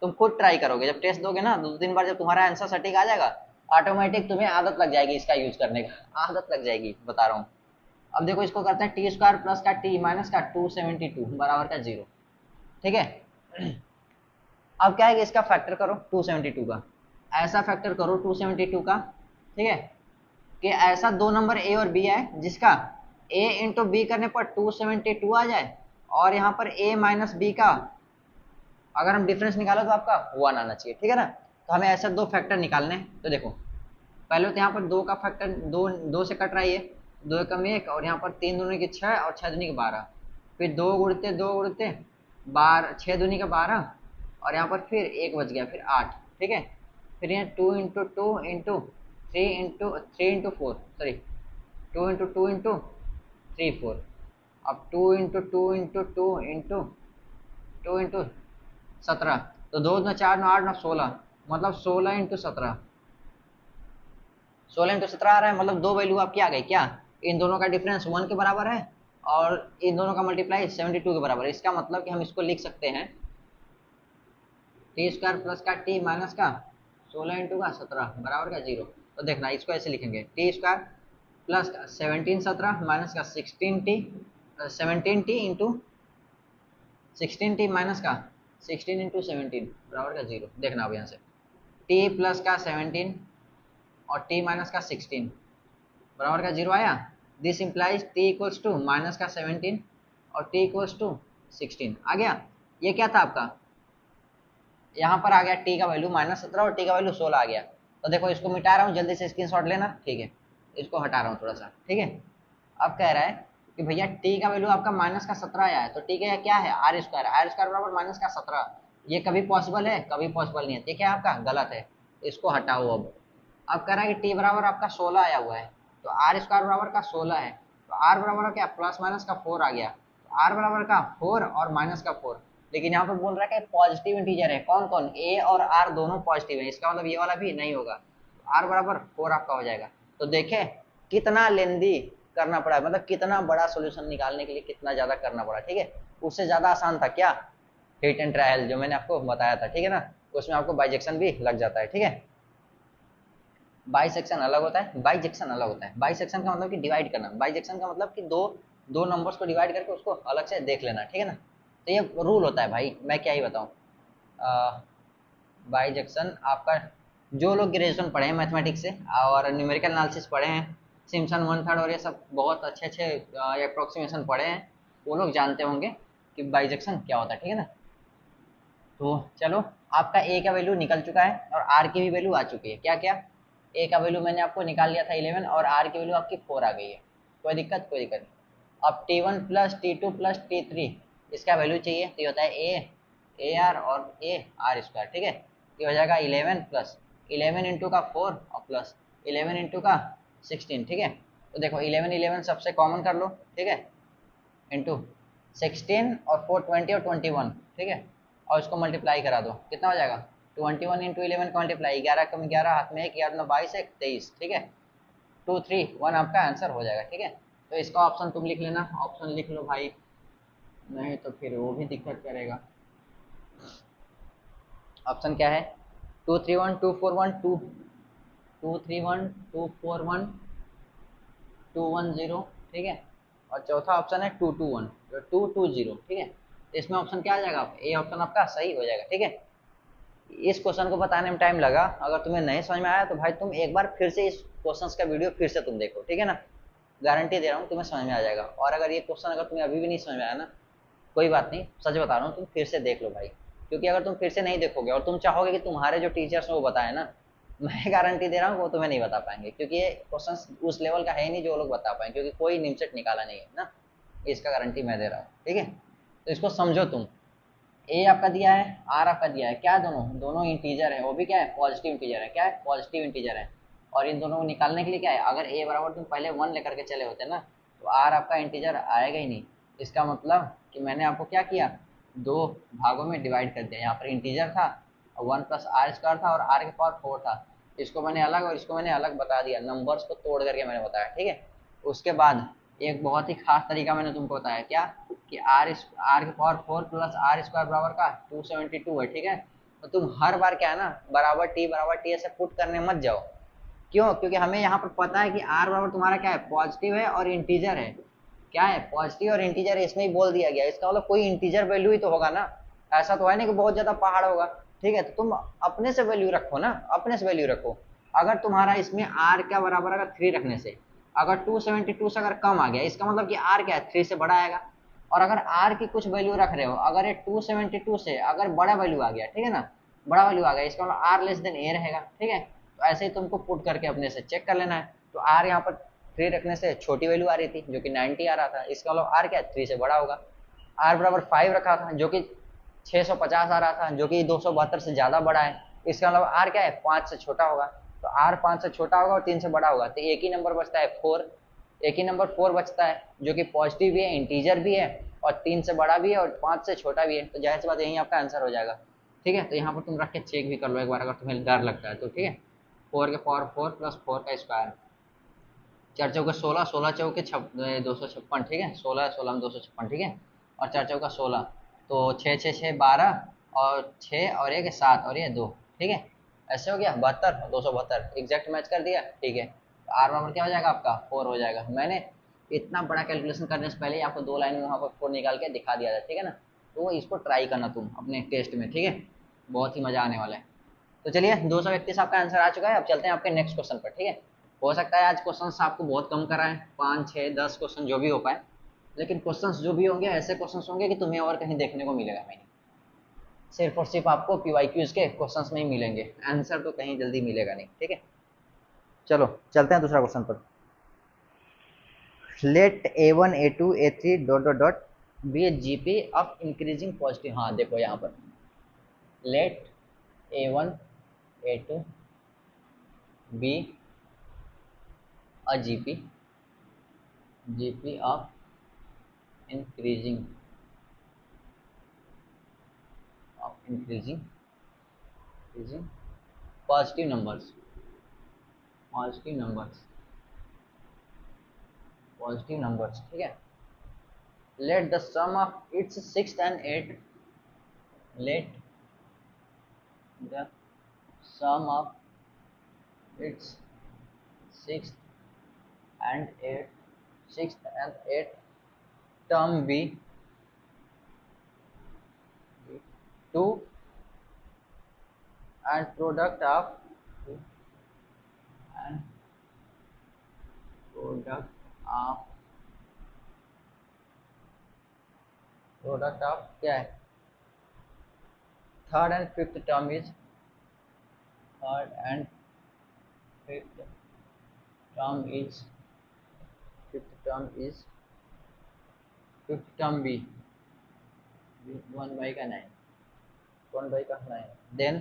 तुम खुद ट्राई करोगे, जब टेस्ट दोगे ना 2-3 बार जब तुम्हारा आंसर सटीक आ जाएगा ऑटोमेटिक तुम्हें आदत लग जाएगी इसका यूज करने का, आदत लग जाएगी बता रहा हूँ। अब देखो इसको करते हैं टी स्क्वायर प्लस का टी माइनस का 272 बराबर का 0, ठीक है। अब क्या है कि इसका फैक्टर करो 272 का, ऐसा फैक्टर करो 272 का, ठीक है, कि ऐसा दो नंबर ए और बी है जिसका a इंटू बी करने पर 272 आ जाए, और यहाँ पर a माइनस बी का अगर हम डिफरेंस निकालो तो आपका 1 आना चाहिए, ठीक है ना। तो हमें ऐसे दो फैक्टर निकालने हैं, तो देखो पहले तो यहाँ पर 2 का फैक्टर, दो से कट रहा है ये, 2 कम 1, और यहाँ पर 3 दूनी के 6 और 6 दूनी के 12, फिर 2 गुणते 12, 6 दूनी का 12, और यहाँ पर फिर 1 बच गया, फिर 8, ठीक है। फिर यहाँ 2 into 2 into 3 into 4, sorry 2 into 2 into 3 4, अब 2 इंटू 2 इंटू 2 इंटू 2 इंटू 17, तो 2 दूना 4 9 8 9 16, मतलब 16 इंटू 17, 16 इंटू 17 आ रहा है, मतलब दो वैल्यू आपकी आ गई क्या, इन दोनों का डिफरेंस 1 के बराबर है और इन दोनों का मल्टीप्लाई 72 के बराबर है। इसका मतलब कि हम इसको लिख सकते हैं टी स्क्वायर प्लस का टी माइनस का 16 इंटू का 17 बराबर का 0। तो देखना इसको ऐसे लिखेंगे टी स्क्वायर प्लस का 17 17 माइनस का 16t, 17t into 16t minus का 16 इंटू 17 बराबर का 0। देखना अब यहाँ से t प्लस का 17 और t माइनस का 16 बराबर का 0 आया, this implies t equals to minus का 17 और टी इक्वल्स टू 16 आ गया। ये क्या था आपका, यहाँ पर आ गया टी का वैल्यू -17 और टी का वैल्यू 16 आ गया। तो देखो इसको मिटा रहा हूँ, जल्दी से स्क्रीनशॉट लेना, ठीक है। इसको हटा रहा हूँ थोड़ा सा, ठीक है। अब कह रहा है कि भैया टी का वैल्यू आपका -17 आया है, तो टी का क्या है आर स्क्वायर, आर स्क्वायर बराबर -17। ये कभी पॉसिबल है, कभी पॉसिबल नहीं है, ये क्या है आपका गलत है, इसको हटाओ। अब कह रहा है कि टी बराबर आपका 16 आया हुआ है, तो आर स्क्वायर बराबर का 16 है, तो आर बराबर क्या प्लस माइनस का 4 आ गया, तो आर बराबर का 4 और माइनस का 4। लेकिन यहाँ पर बोल रहा है कि पॉजिटिव इंटीजर है, कौन कौन, ए और आर दोनों पॉजिटिव है, इसका मतलब ये वाला भी नहीं होगा, आर बराबर 4 आपका हो जाएगा। तो देखे कितना लेंदी करना पड़ा, मतलब कितना बड़ा सोल्यूशन निकालने के लिए कितना ज्यादा करना पड़ा, ठीक है। उससे ज्यादा आसान था क्या, हिट एंड ट्रायल जो मैंने आपको बताया था, ठीक है ना, उसमें आपको बाइजेक्शन भी लग जाता है, ठीक है। बाइसेक्शन अलग होता है, बाइजेक्शन अलग होता है। बाइसेक्शन का मतलब कि डिवाइड करना, बाइजेक्शन का मतलब कि दो दो नंबर्स को डिवाइड करके उसको अलग से देख लेना, ठीक है ना। तो ये रूल होता है भाई, मैं क्या ही बताऊँ। बाइजेक्शन आपका जो लोग ग्रेजुएशन पढ़े हैं मैथमेटिक्स से और न्यूमेरिकल एनालिसिस पढ़े हैं, सिम्पसन वन थर्ड और ये सब बहुत अच्छे अच्छे अप्रोक्सीमेशन पढ़े हैं, वो लोग जानते होंगे कि बाइजेक्शन क्या होता है, ठीक है ना। तो चलो, आपका ए का वैल्यू निकल चुका है और आर की भी वैल्यू आ चुकी है। क्या क्या, ए का वैल्यू मैंने आपको निकाल लिया था 11 और आर की वैल्यू आपकी 4 आ गई है। कोई दिक्कत, कोई दिक्कत नहीं। अब T1 plus T2 plus T3 इसका वैल्यू चाहिए, तो ये होता है ए आर और ए आर स्क्वायर, ठीक है। ये हो जाएगा 11 प्लस 11 इंटू का 4 और प्लस 11 इंटू का 16, ठीक है। तो देखो 11 11 सबसे कॉमन कर लो, ठीक है, इंटू 16 और 4 20 और 21, ठीक है। और इसको मल्टीप्लाई करा दो, कितना हो जाएगा 21 इंटू 11 का मल्टीप्लाई, 11 कम 11 हाथ में 1, 11 22 1 23, ठीक है। 2 3 1 आपका आंसर हो जाएगा, ठीक है। तो इसका ऑप्शन तुम लिख लेना, ऑप्शन लिख लो भाई, नहीं तो फिर वो भी दिक्कत करेगा। ऑप्शन क्या है, 231 241 231 241 210, ठीक है। और चौथा ऑप्शन है 221 220, ठीक है। इसमें ऑप्शन क्या आ जाएगा, ए ऑप्शन आपका सही हो जाएगा, ठीक है। इस क्वेश्चन को बताने में टाइम लगा, अगर तुम्हें नहीं समझ में आया तो भाई तुम एक बार फिर से इस क्वेश्चन का वीडियो फिर से तुम देखो, ठीक है ना। गारंटी दे रहा हूँ तुम्हें समझ में आ जाएगा। और अगर ये क्वेश्चन अगर तुम्हें अभी भी नहीं समझ में आया ना, कोई बात नहीं, सच बता रहा हूँ, तुम फिर से देख लो भाई। क्योंकि अगर तुम फिर से नहीं देखोगे और तुम चाहोगे कि तुम्हारे जो टीचर्स हैं वो बताए ना, मैं गारंटी दे रहा हूँ वो तुम्हें नहीं बता पाएंगे, क्योंकि ये क्वेश्चन उस लेवल का है ही नहीं जो वो लोग बता पाएंगे, क्योंकि कोई निमसेट निकाला नहीं है ना, इसका गारंटी मैं दे रहा हूँ, ठीक है। तो इसको समझो तुम, ए आपका दिया है, आर आपका दिया है, क्या दोनों दोनों इंटीजर है, वो भी क्या है पॉजिटिव इंटीजर है, क्या है पॉजिटिव इंटीजर है। और इन दोनों को निकालने के लिए क्या है, अगर ए बराबर तुम पहले 1 लेकर के चले होते ना, तो आर आपका इंटीजर आएगा ही नहीं। इसका मतलब कि मैंने आपको क्या किया, दो भागों में डिवाइड कर दिया, यहाँ पर इंटीजर था और 1 प्लस आर स्क्वायर था और आर के पावर 4 था, इसको मैंने अलग और इसको मैंने अलग बता दिया, नंबर्स को तोड़ करके मैंने बताया, ठीक है। उसके बाद एक बहुत ही खास तरीका मैंने तुमको बताया, क्या कि आर की पावर 4 प्लस आर स्क्वायर बराबर का 272 है, ठीक है। तो तुम हर बार क्या है ना बराबर टी ऐसे पुट करने मत जाओ। क्यों, क्योंकि हमें यहाँ पर पता है कि आर बराबर तुम्हारा क्या है पॉजिटिव है और इंटीजर है, क्या है पॉजिटिव और इंटीजर, इसमें ही बोल दिया गया, इसका मतलब कोई इंटीजर वैल्यू ही तो होगा ना, ऐसा तो है नहीं कि बहुत ज्यादा पहाड़ होगा, ठीक है। तो तुम अपने से वैल्यू रखो ना, अपने से वैल्यू रखो। अगर तुम्हारा इसमें आर क्या बराबर अगर 3 रखने से अगर 272 से अगर कम आ गया, इसका मतलब कि आर क्या है 3 से बड़ा आएगा। और अगर आर की कुछ वैल्यू रख रहे हो, अगर ये 272 से अगर बड़ा वैल्यू आ गया, ठीक है ना, बड़ा वैल्यू आ गया, इसका मतलब आर लेस देन ए रहेगा, ठीक है। तो ऐसे ही तुमको पुट करके अपने से चेक कर लेना है। तो आर यहाँ पर 3 रखने से छोटी वैल्यू आ रही थी जो कि 90 आ रहा था, इसका मतलब आर क्या 3 से बड़ा होगा। आर बराबर 5 रखा था जो कि 650 आ रहा था, जो कि 272 से ज्यादा बड़ा है, इसका मतलब आर क्या है 5 से छोटा होगा। तो आर 5 से छोटा होगा और 3 से बड़ा होगा, तो एक ही नंबर बचता है 4, एक ही नंबर 4 बचता है जो कि पॉजिटिव भी है, इंटीजर भी है और 3 से बड़ा भी है और 5 से छोटा भी है। तो जाहिर सी बात यही आपका आंसर हो जाएगा, ठीक है। तो यहाँ पर तुम रख के चेक भी कर लो एक बार, अगर तुम्हें डर लगता है तो, ठीक है। 4 के पावर 4 प्लस 4 का स्क्वायर, 4 चौके 16, 16 चौके 256, ठीक है, 16 16 में 256, ठीक है। और 4 चौका 16, तो 6 6 6 12 और 6 और 1 7 और ये 2, ठीक है। ऐसे हो गया 72 और 272 एग्जैक्ट मैच कर दिया, ठीक है। तो आर बराबर क्या हो जाएगा आपका 4 हो जाएगा। मैंने इतना बड़ा कैलकुलेशन करने से पहले ही आपको 2 लाइन में वहाँ पर 4 निकाल के दिखा दिया था, ठीक है ना। तो इसको ट्राई करना तुम अपने टेस्ट में, ठीक है, बहुत ही मजा आने वाला है। तो चलिए 231 आपका आंसर आ चुका है, अब चलते हैं आपके नेक्स्ट क्वेश्चन पर, ठीक है। हो सकता है आज क्वेश्चंस आपको बहुत कम कराएं, 5 6 10 क्वेश्चन जो भी हो पाए, लेकिन क्वेश्चंस जो भी होंगे ऐसे क्वेश्चंस होंगे कि तुम्हें और कहीं देखने को मिलेगा नहीं, सिर्फ और सिर्फ आपको PYQs के क्वेश्चंस में ही मिलेंगे, आंसर तो कहीं जल्दी मिलेगा नहीं। ठीक है, चलो चलते हैं दूसरा क्वेश्चन पर। Let A1 A2 A3 dot dot dot be a GP of increasing positive. हाँ देखो यहाँ पर let A1 A2 be a GP of increasing increasing positive numbers, positive numbers, positive numbers। ठीक है, let the sum of its sixth and eighth, let the sum of its sixth and eighth, sixth and eighth term be 2 and product of 2 and product of क्या है, third and fifth term is, third and fifth term is, fifth term is, fifth term b 1/9, 1/9,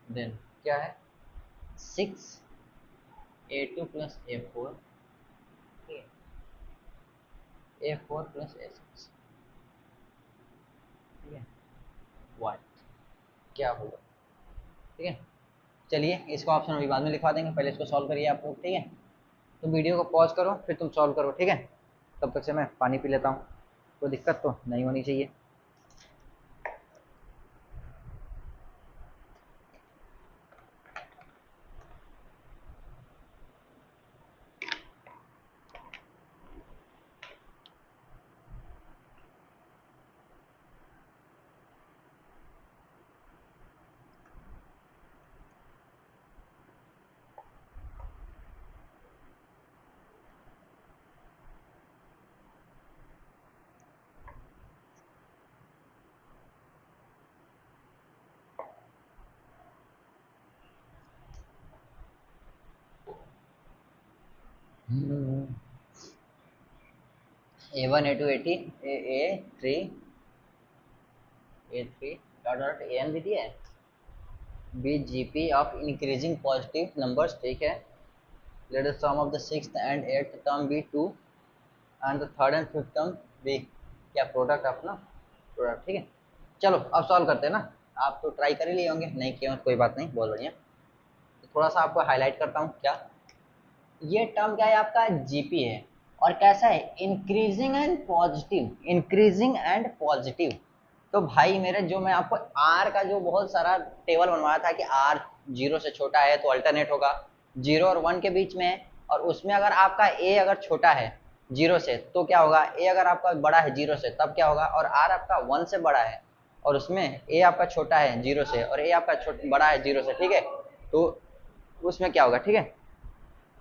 then क्या है 6A2 plus A4, A4 plus A6। ठीक है, वाट क्या होगा। ठीक है, चलिए इसका ऑप्शन अभी बाद में लिखवा देंगे, पहले इसको सॉल्व करिए आप लोग। ठीक है, तो वीडियो को पॉज करो फिर तुम सॉल्व करो। ठीक है, तब तक से मैं पानी पी लेता हूँ, कोई दिक्कत तो नहीं होनी चाहिए। A1 A2 A3 A3 dot dot AN भी दिया है, be GP of increasing positive numbers. ठीक है, let the sum of the sixth and eighth term be 2 and the third and fifth term be क्या प्रोडक्ट अपना product. ठीक है, चलो अब सॉल्व करते हैं ना। आप तो ट्राई कर ही लिए होंगे, नहीं किए कोई बात नहीं, बहुत बढ़िया। तो थोड़ा सा आपको हाईलाइट करता हूँ। क्या ये टर्म क्या है आपका, जीपी है, और कैसा है increasing and positive, increasing and positive. तो भाई मेरे जो मैं आपको आर का जो बहुत सारा टेबल बनवाया था कि आर 0 से छोटा है तो अल्टरनेट होगा, 0 और 1 के बीच में है, और उसमें अगर आपका ए अगर छोटा है 0 से तो क्या होगा, ए अगर आपका बड़ा है 0 से तब क्या होगा, और आर आपका 1 से बड़ा है और उसमें ए आपका छोटा है 0 से और ए आपका बड़ा है 0 से। ठीक है, तो उसमें क्या होगा। ठीक है,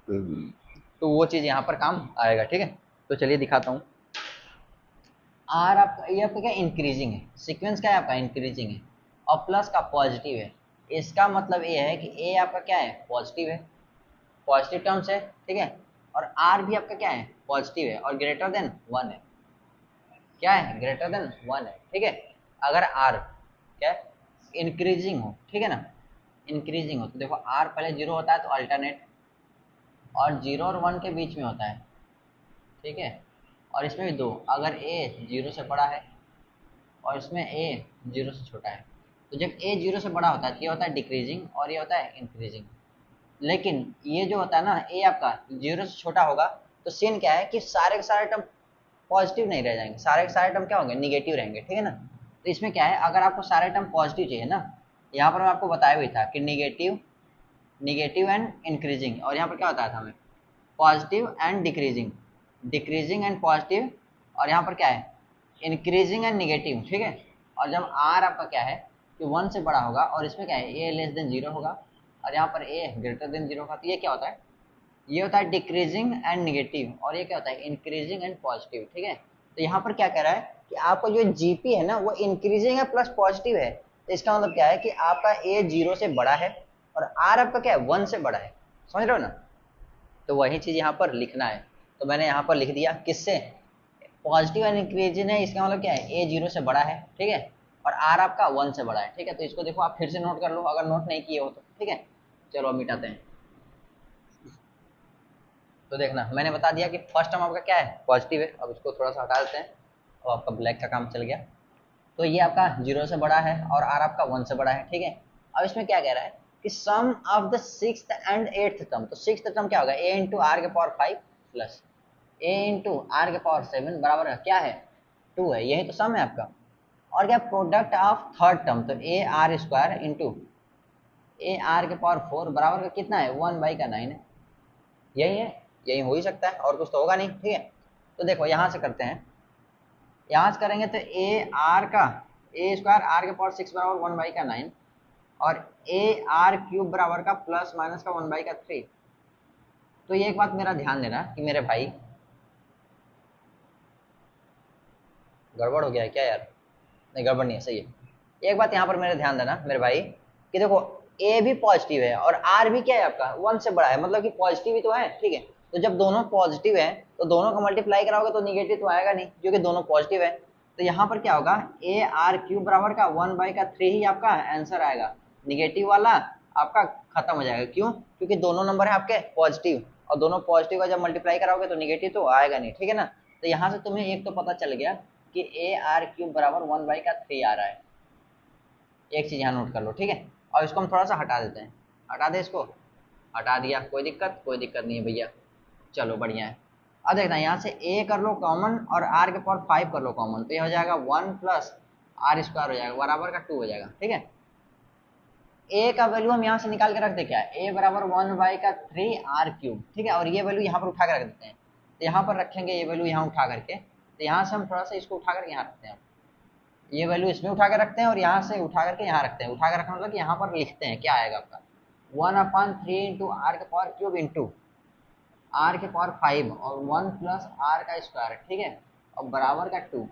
तो वो चीज यहाँ पर काम आएगा। ठीक है, तो चलिए दिखाता हूँ। आर आपका ये आपका क्या इंक्रीजिंग है, सीक्वेंस क्या है आपका इंक्रीजिंग है, और प्लस का पॉजिटिव है। इसका मतलब ये है कि ए आपका क्या है पॉजिटिव है, पॉजिटिव टर्म्स है। ठीक है, और आर भी आपका क्या है पॉजिटिव है और ग्रेटर देन 1 है, क्या है ग्रेटर देन 1 है। ठीक है, अगर आर क्या इंक्रीजिंग हो, ठीक है ना, इंक्रीजिंग हो तो देखो आर पहले 0 होता है तो अल्टरनेट, और 0 और 1 के बीच में होता है। ठीक है, और इसमें भी 2, अगर ए 0 से बड़ा है और इसमें ए 0 से छोटा है, तो जब ए 0 से बड़ा होता है तो ये होता है डिक्रीजिंग और ये होता है इंक्रीजिंग। लेकिन ये जो होता है ना ए आपका 0 से छोटा होगा तो सीन क्या है कि सारे के सारे टर्म पॉजिटिव नहीं रह जाएंगे, सारे के सारे टर्म क्या होंगे निगेटिव रहेंगे। ठीक है ना, तो इसमें क्या है अगर आपको सारे टर्म पॉजिटिव चाहिए ना, यहाँ पर मैं आपको बताया हुआ था कि निगेटिव, निगेटिव एंड इंक्रीजिंग, और यहाँ पर क्या बताया था हमें positive and decreasing, decreasing and positive, और यहाँ पर क्या है इंक्रीजिंग एंड निगेटिव। ठीक है, और जब आर आपका क्या है कि 1 से बड़ा होगा और इसमें क्या है ए लेस देन 0 होगा और यहाँ पर ए ग्रेटर देन 0 का, तो ये क्या होता है, ये होता है डिक्रीजिंग एंड निगेटिव, और ये क्या होता है इंक्रीजिंग एंड पॉजिटिव। ठीक है, तो यहाँ पर क्या कह रहा है कि आपका जो जीपी है ना वो इंक्रीजिंग है प्लस पॉजिटिव है, तो इसका मतलब क्या है कि आपका ए 0 से बड़ा है और आर आपका क्या है 1 से बड़ा है, समझ रहे हो ना। तो वही चीज यहाँ पर लिखना है, तो मैंने यहाँ पर लिख दिया किससे, पॉजिटिव एंड इंक्रीजिंग है, इसका मतलब क्या है ए 0 से बड़ा है, ठीक है, और आर आपका 1 से बड़ा है। ठीक है, तो इसको देखो आप फिर से नोट कर लो अगर नोट नहीं किए हो तो। ठीक है, चलो अब मिटाते हैं। तो देखना मैंने बता दिया कि फर्स्ट टर्म आपका क्या है पॉजिटिव है, अब इसको थोड़ा सा हटा देते हैं और आपका ब्लैक का काम चल गया। तो ये आपका 0 से बड़ा है और आर आपका 1 से बड़ा है। ठीक है, अब इसमें क्या कह रहा है कि sum of the 6th and 8th term, तो 6th टर्म क्या होगा a इंटू आर के power 5 plus a into r के पावर 7 बराबर क्या है 2 है, यही तो सम है आपका। और क्या प्रोडक्ट ऑफ थर्ड टर्म, तो A R square into A R के पावर 4 बराबर का कितना है 1/9 है, यही है, यही हो ही सकता है और कुछ तो होगा नहीं। ठीक है, तो देखो यहाँ से करते हैं, यहाँ से करेंगे तो ए आर का ए स्क्वायर आर के पावर 6 बराबर 1/9 और ए आर क्यूब बराबर का प्लस माइनस का 1/3। तो ये एक बात मेरा ध्यान देना कि मेरे भाई गड़बड़ हो गया है क्या यार, नहीं गड़बड़ नहीं है, सही है। एक बात यहाँ पर मेरे ध्यान देना मेरे भाई कि देखो ए भी पॉजिटिव है और आर भी क्या है आपका 1 से बड़ा है, मतलब कि पॉजिटिव ही तो है। ठीक है, तो जब दोनों पॉजिटिव है तो दोनों को मल्टीप्लाई कराओगे तो निगेटिव तो आएगा नहीं क्योंकि दोनों पॉजिटिव है। तो यहाँ पर क्या होगा ए आर क्यूब बराबर का 1/3 ही आपका आंसर आएगा, निगेटिव वाला आपका खत्म हो जाएगा। क्यों, क्योंकि दोनों नंबर है आपके पॉजिटिव और दोनों पॉजिटिव का जब मल्टीप्लाई कराओगे तो निगेटिव तो आएगा नहीं। ठीक है ना, तो यहाँ से तुम्हें एक तो पता चल गया कि ए आर क्यूब बराबर 1/3 आ रहा है, एक चीज यहाँ नोट कर लो। ठीक है, और इसको हम थोड़ा सा हटा देते हैं, हटा दे इसको, हटा दिया, कोई दिक्कत नहीं है भैया, चलो बढ़िया है। अब देखना यहाँ से a कर लो कॉमन और r के पावर 5 कर लो कॉमन, तो ये हो जाएगा 1 प्लस आर स्क्वायर हो जाएगा बराबर का 2 हो जाएगा। ठीक है, a का वैल्यू हम यहाँ से निकाल के रखते क्या है a बराबर 1/3 आर क्यूब। ठीक है, और ये वैल्यू यहाँ पर उठा के रख देते हैं, तो यहाँ पर रखेंगे ये वैल्यू यहाँ उठा करके, तो यहाँ से हम थोड़ा सा इसको उठा करके यहाँ रखते हैं, ये वैल्यू इसमें उठा के रखते हैं और यहाँ से उठा करके यहाँ रखते हैं। उठा के रखना मतलब कि यहाँ पर लिखते हैं क्या आएगा आपका 1/3 इंटू आर के पावर क्यूब इंटू आर के पावर 5 और 1 प्लस आर का स्क्वायर। ठीक है, और बराबर का 2,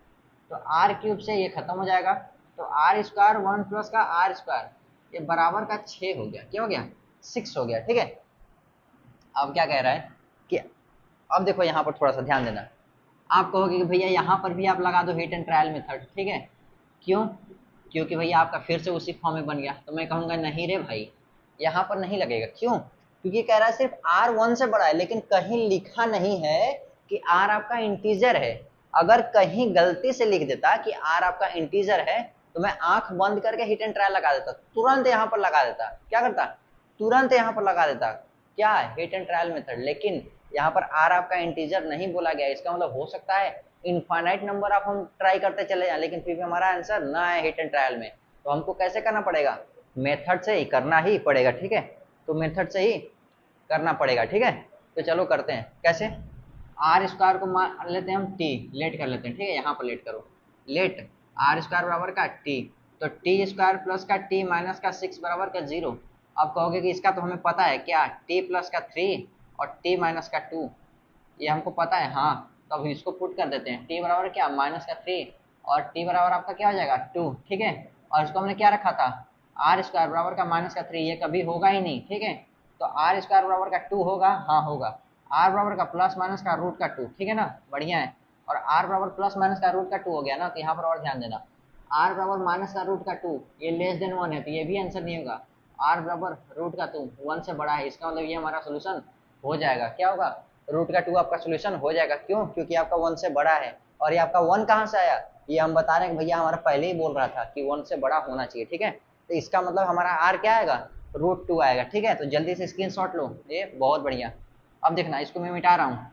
तो आर क्यूब से ये खत्म हो जाएगा, तो आर स्क्वायर 1 प्लस का आर स्क्वायर ये बराबर का 6 हो गया, क्या हो गया 6 हो गया। ठीक है, अब क्या कह रहा है कि अब देखो यहाँ पर थोड़ा सा ध्यान देना, आप कहोगे कि भैया यहाँ पर भी आप लगा दो हिट एंड ट्रायल मेथड। ठीक है, क्यों, क्योंकि भैया आपका फिर से उसी फॉर्म में बन गया, तो मैं कहूँगा नहीं रे भाई यहाँ पर नहीं लगेगा। क्यों, क्योंकि कह रहा है सिर्फ आर 1 से बड़ा है, लेकिन कहीं लिखा नहीं है कि आर आपका इंटीजर है। अगर कहीं गलती से लिख देता कि आर आपका इंटीजर है तो मैं आंख बंद करके हिट एंड ट्रायल लगा देता, तुरंत यहाँ पर लगा देता, क्या करता तुरंत यहाँ पर लगा देता क्या हिट एंड ट्रायल मेथड। लेकिन यहाँ पर आर आपका इंटीजर नहीं बोला गया, इसका मतलब हो सकता है इनफाइनाइट नंबर आप हम ट्राई करते चले जाएं लेकिन फिर भी हमारा आंसर ना आए हिट एंड ट्रायल में, तो हमको कैसे करना पड़ेगा मेथड से ही करना ही पड़ेगा। ठीक है, तो मेथड से ही करना पड़ेगा। ठीक है, तो चलो करते हैं कैसे, आर स्क्वायर को मान लेते हैं हम टी, लेट कर लेते हैं। ठीक है, यहाँ पर लेट करो, लेट आर स्क्वायर बराबर का टी, तो टी स्क्वायर प्लस का टी माइनस का 6 बराबर का 0। अब कहोगे कि इसका तो हमें पता है क्या टी प्लस का 3 और टी माइनस का 2, ये हमको पता है। हाँ, तो अब इसको पुट कर देते हैं, टी बराबर क्या माइनस का 3 और टी बराबर आपका क्या हो जाएगा 2। ठीक है, और इसको हमने क्या रखा था आर स्क्वायर बराबर का माइनस का 3, ये कभी होगा ही नहीं। ठीक है, तो आर स्क्वायर बराबर का 2 होगा, हाँ होगा, आर बराबर का प्लस माइनस का रूट का 2। ठीक है ना, बढ़िया है, और आर बराबर प्लस माइनस का रूट का 2 हो गया ना, तो यहाँ पर और ध्यान देना आर बराबर माइनस का रूट का 2 ये लेस देन 1 है, तो ये भी आंसर नहीं होगा। आर बराबर रूट का 2 1 से बड़ा है, इसका मतलब ये हमारा सोल्यूशन हो जाएगा, क्या होगा रूट का 2 आपका सोल्यूशन हो जाएगा। क्यों, क्योंकि आपका 1 से बड़ा है, और ये आपका 1 कहाँ से आया, ये हम बता रहे हैं कि भैया हमारा पहले ही बोल रहा था कि 1 से बड़ा होना चाहिए। ठीक है, तो इसका मतलब हमारा आर क्या आएगा √2 आएगा। ठीक है, तो जल्दी से स्क्रीनशॉट लो, ये बहुत बढ़िया। अब देखना इसको मैं मिटा रहा हूँ,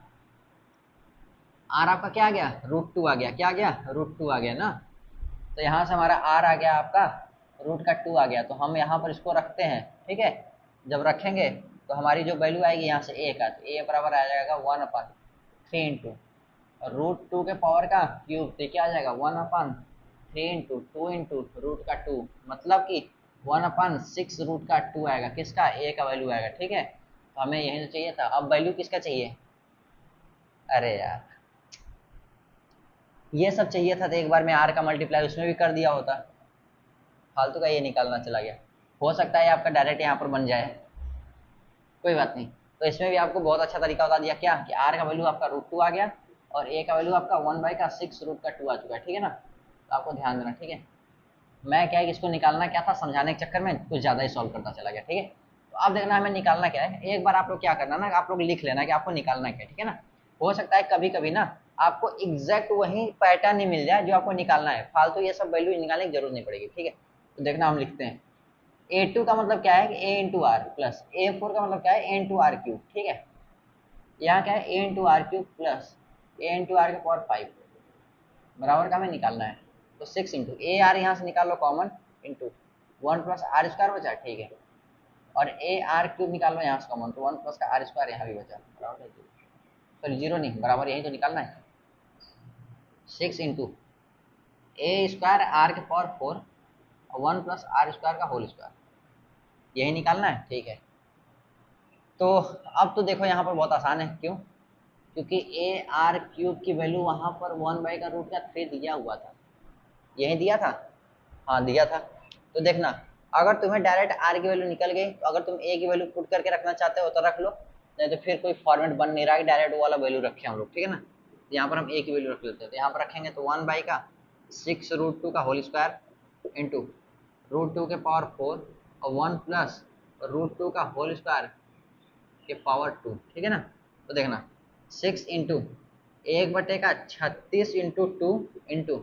आर आपका क्या आ गया √2 आ गया, क्या आ गया √2 आ गया ना, तो यहाँ से हमारा आर आ गया आपका रूट का 2 आ गया, तो हम यहाँ पर इसको रखते हैं। ठीक है, जब रखेंगे तो हमारी जो वैल्यू आएगी यहाँ से ए का, तो ए बराबर आ जाएगा 1/3 इंटू √2 के पावर का क्यूब, तो क्या आ जाएगा 1/3 इंटू 2 इंटू रूट का 2, मतलब कि 1/6√2 आएगा, किसका, ए का वैल्यू आएगा, ठीक है। तो हमें यही तो चाहिए था। अब वैल्यू किसका चाहिए, अरे यार ये सब चाहिए था तो एक बार में आर का मल्टीप्लाई उसमें भी कर दिया होता, फालतू का ये निकालना चला गया। हो सकता है आपका डायरेक्ट यहाँ पर बन जाए, कोई बात नहीं। तो इसमें भी आपको बहुत अच्छा तरीका बता दिया, क्या कि आर का वैल्यू आपका √2 आ गया और ए का वैल्यू आपका 1/6√2 आ चुका है, ठीक है ना। तो आपको ध्यान देना, ठीक है। मैं क्या है कि इसको निकालना क्या था, समझाने के चक्कर में कुछ ज़्यादा ही सॉल्व करता चला गया, ठीक है। तो अब देखना हमें निकालना क्या है, एक बार आप लोग क्या करना ना, आप लोग लिख लेना कि आपको निकालना क्या है, ठीक है ना। हो सकता है कभी कभी ना आपको एग्जैक्ट वही पैटर्न ही मिल जाए जो आपको निकालना है, फालतू ये सब वैल्यू निकालने की जरूरत नहीं पड़ेगी, ठीक है। तो देखना हम लिखते हैं, A2 का मतलब क्या है कि A into are plus A4 का मतलब क्या है A इंटू आर क्यूब, ठीक है। यहाँ क्या है A into r cube plus A into r के पावर 5 बराबर का हमें निकालना है। तो 6 इंटू ए आर यहाँ से निकाल लो कॉमन, इंटू 1+r² बचा, ठीक है। और ए आर क्यूब निकाल लो यहाँ से कॉमन, तो 1+r² यहाँ भी बचा, बराबर है, सॉरी जीरो नहीं, बराबर यही तो निकालना है। 6 इंटू A² आर के पावर 4 और 1+r² का होल स्क्वायर, यही निकालना है, ठीक है। तो अब तो देखो यहाँ पर बहुत आसान है, क्यों, क्योंकि ए आर क्यूब की वैल्यू वहाँ पर 1/√3 दिया हुआ था, यही दिया था, हाँ दिया था। तो देखना, अगर तुम्हें डायरेक्ट आर की वैल्यू निकल गई तो अगर तुम ए की वैल्यू पुट करके रखना चाहते हो तो रख लो, नहीं तो फिर कोई फॉर्मेट बन नहीं रहा है, डायरेक्ट वो वाला वैल्यू रखे हम लोग, ठीक है ना। तो यहाँ पर हम ए की वैल्यू रख लेते हैं, तो यहाँ पर रखेंगे तो 1/6√2 का होल स्क्वायर इंटू √2 के पावर 4 और 1+√2 का होल स्क्वायर के पावर 2, ठीक है ना। तो देखना 6 इंटू 1/36 इंटू 2 इंटू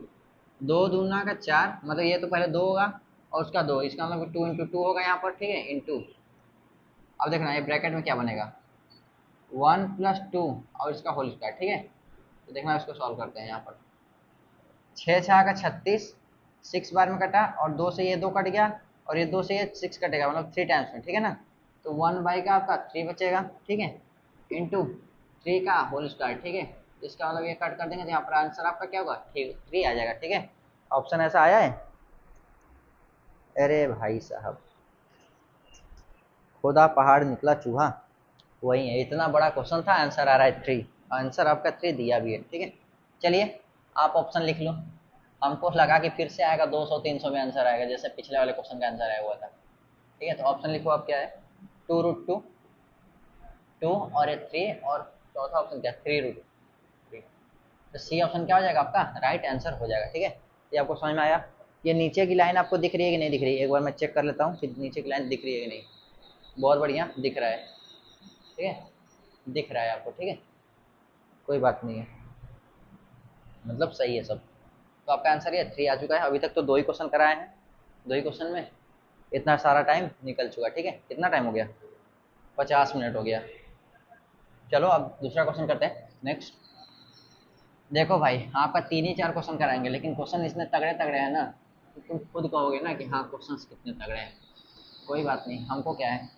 2×4, मतलब ये तो पहले 2 होगा और उसका 2, इसका मतलब 2 इंटू 2 होगा यहाँ पर, ठीक है, इंटू, अब देखना ये ब्रैकेट में क्या बनेगा 1+2 और इसका होल स्क्वायर, ठीक है। तो देखना इसको सॉल्व करते हैं, यहाँ पर 6×6 = 36, 6 बार में कटा और 2 से ये 2 कट गया और ये 2 से ये 6 कटेगा, मतलब 3 टाइम्स में, ठीक है ना। तो 1 का आपका 3 बचेगा, ठीक है, इंटू 3 का होल स्क्वायर, ठीक है। इसका मतलब ये कट कर देंगे तो यहाँ पर आंसर आपका क्या होगा, 3 आ जाएगा, ठीक है। ऑप्शन ऐसा आया है, अरे भाई साहब खुदा पहाड़ निकला चूहा, वही है, इतना बड़ा क्वेश्चन था, आंसर आ रहा है 3, आंसर आपका 3 दिया भी है, ठीक है। चलिए आप ऑप्शन लिख लो, हमको लगा कि फिर से आएगा 200-300 में आंसर आएगा, जैसे पिछले वाले क्वेश्चन का आंसर आया हुआ था, ठीक है। तो ऑप्शन लिखो आप, क्या है 2√2, 2 और ये 3 और चौथा ऑप्शन क्या है 3√3। तो सी ऑप्शन क्या हो जाएगा आपका, राइट आंसर हो जाएगा, ठीक है। ये आपको समझ में आया। ये नीचे की लाइन आपको दिख रही है कि नहीं दिख रही है, एक बार मैं चेक कर लेता हूँ कि नीचे की लाइन दिख रही है कि नहीं। बहुत बढ़िया दिख रहा है, ठीक है, दिख रहा है आपको, ठीक है, कोई बात नहीं है, मतलब सही है सब। तो आपका आंसर ये 3 आ चुका है। अभी तक तो 2 ही क्वेश्चन कराए हैं, 2 ही क्वेश्चन में इतना सारा टाइम निकल चुका, ठीक है। कितना टाइम हो गया, 50 मिनट हो गया। चलो अब दूसरा क्वेश्चन करते हैं, नेक्स्ट। देखो भाई आपका 3 ही 4 क्वेश्चन कराएंगे, लेकिन क्वेश्चन इतने तगड़े तगड़े हैं ना कि तुम खुद कहोगे ना कि हाँ क्वेश्चन कितने तगड़े हैं। कोई बात नहीं, हमको क्या है,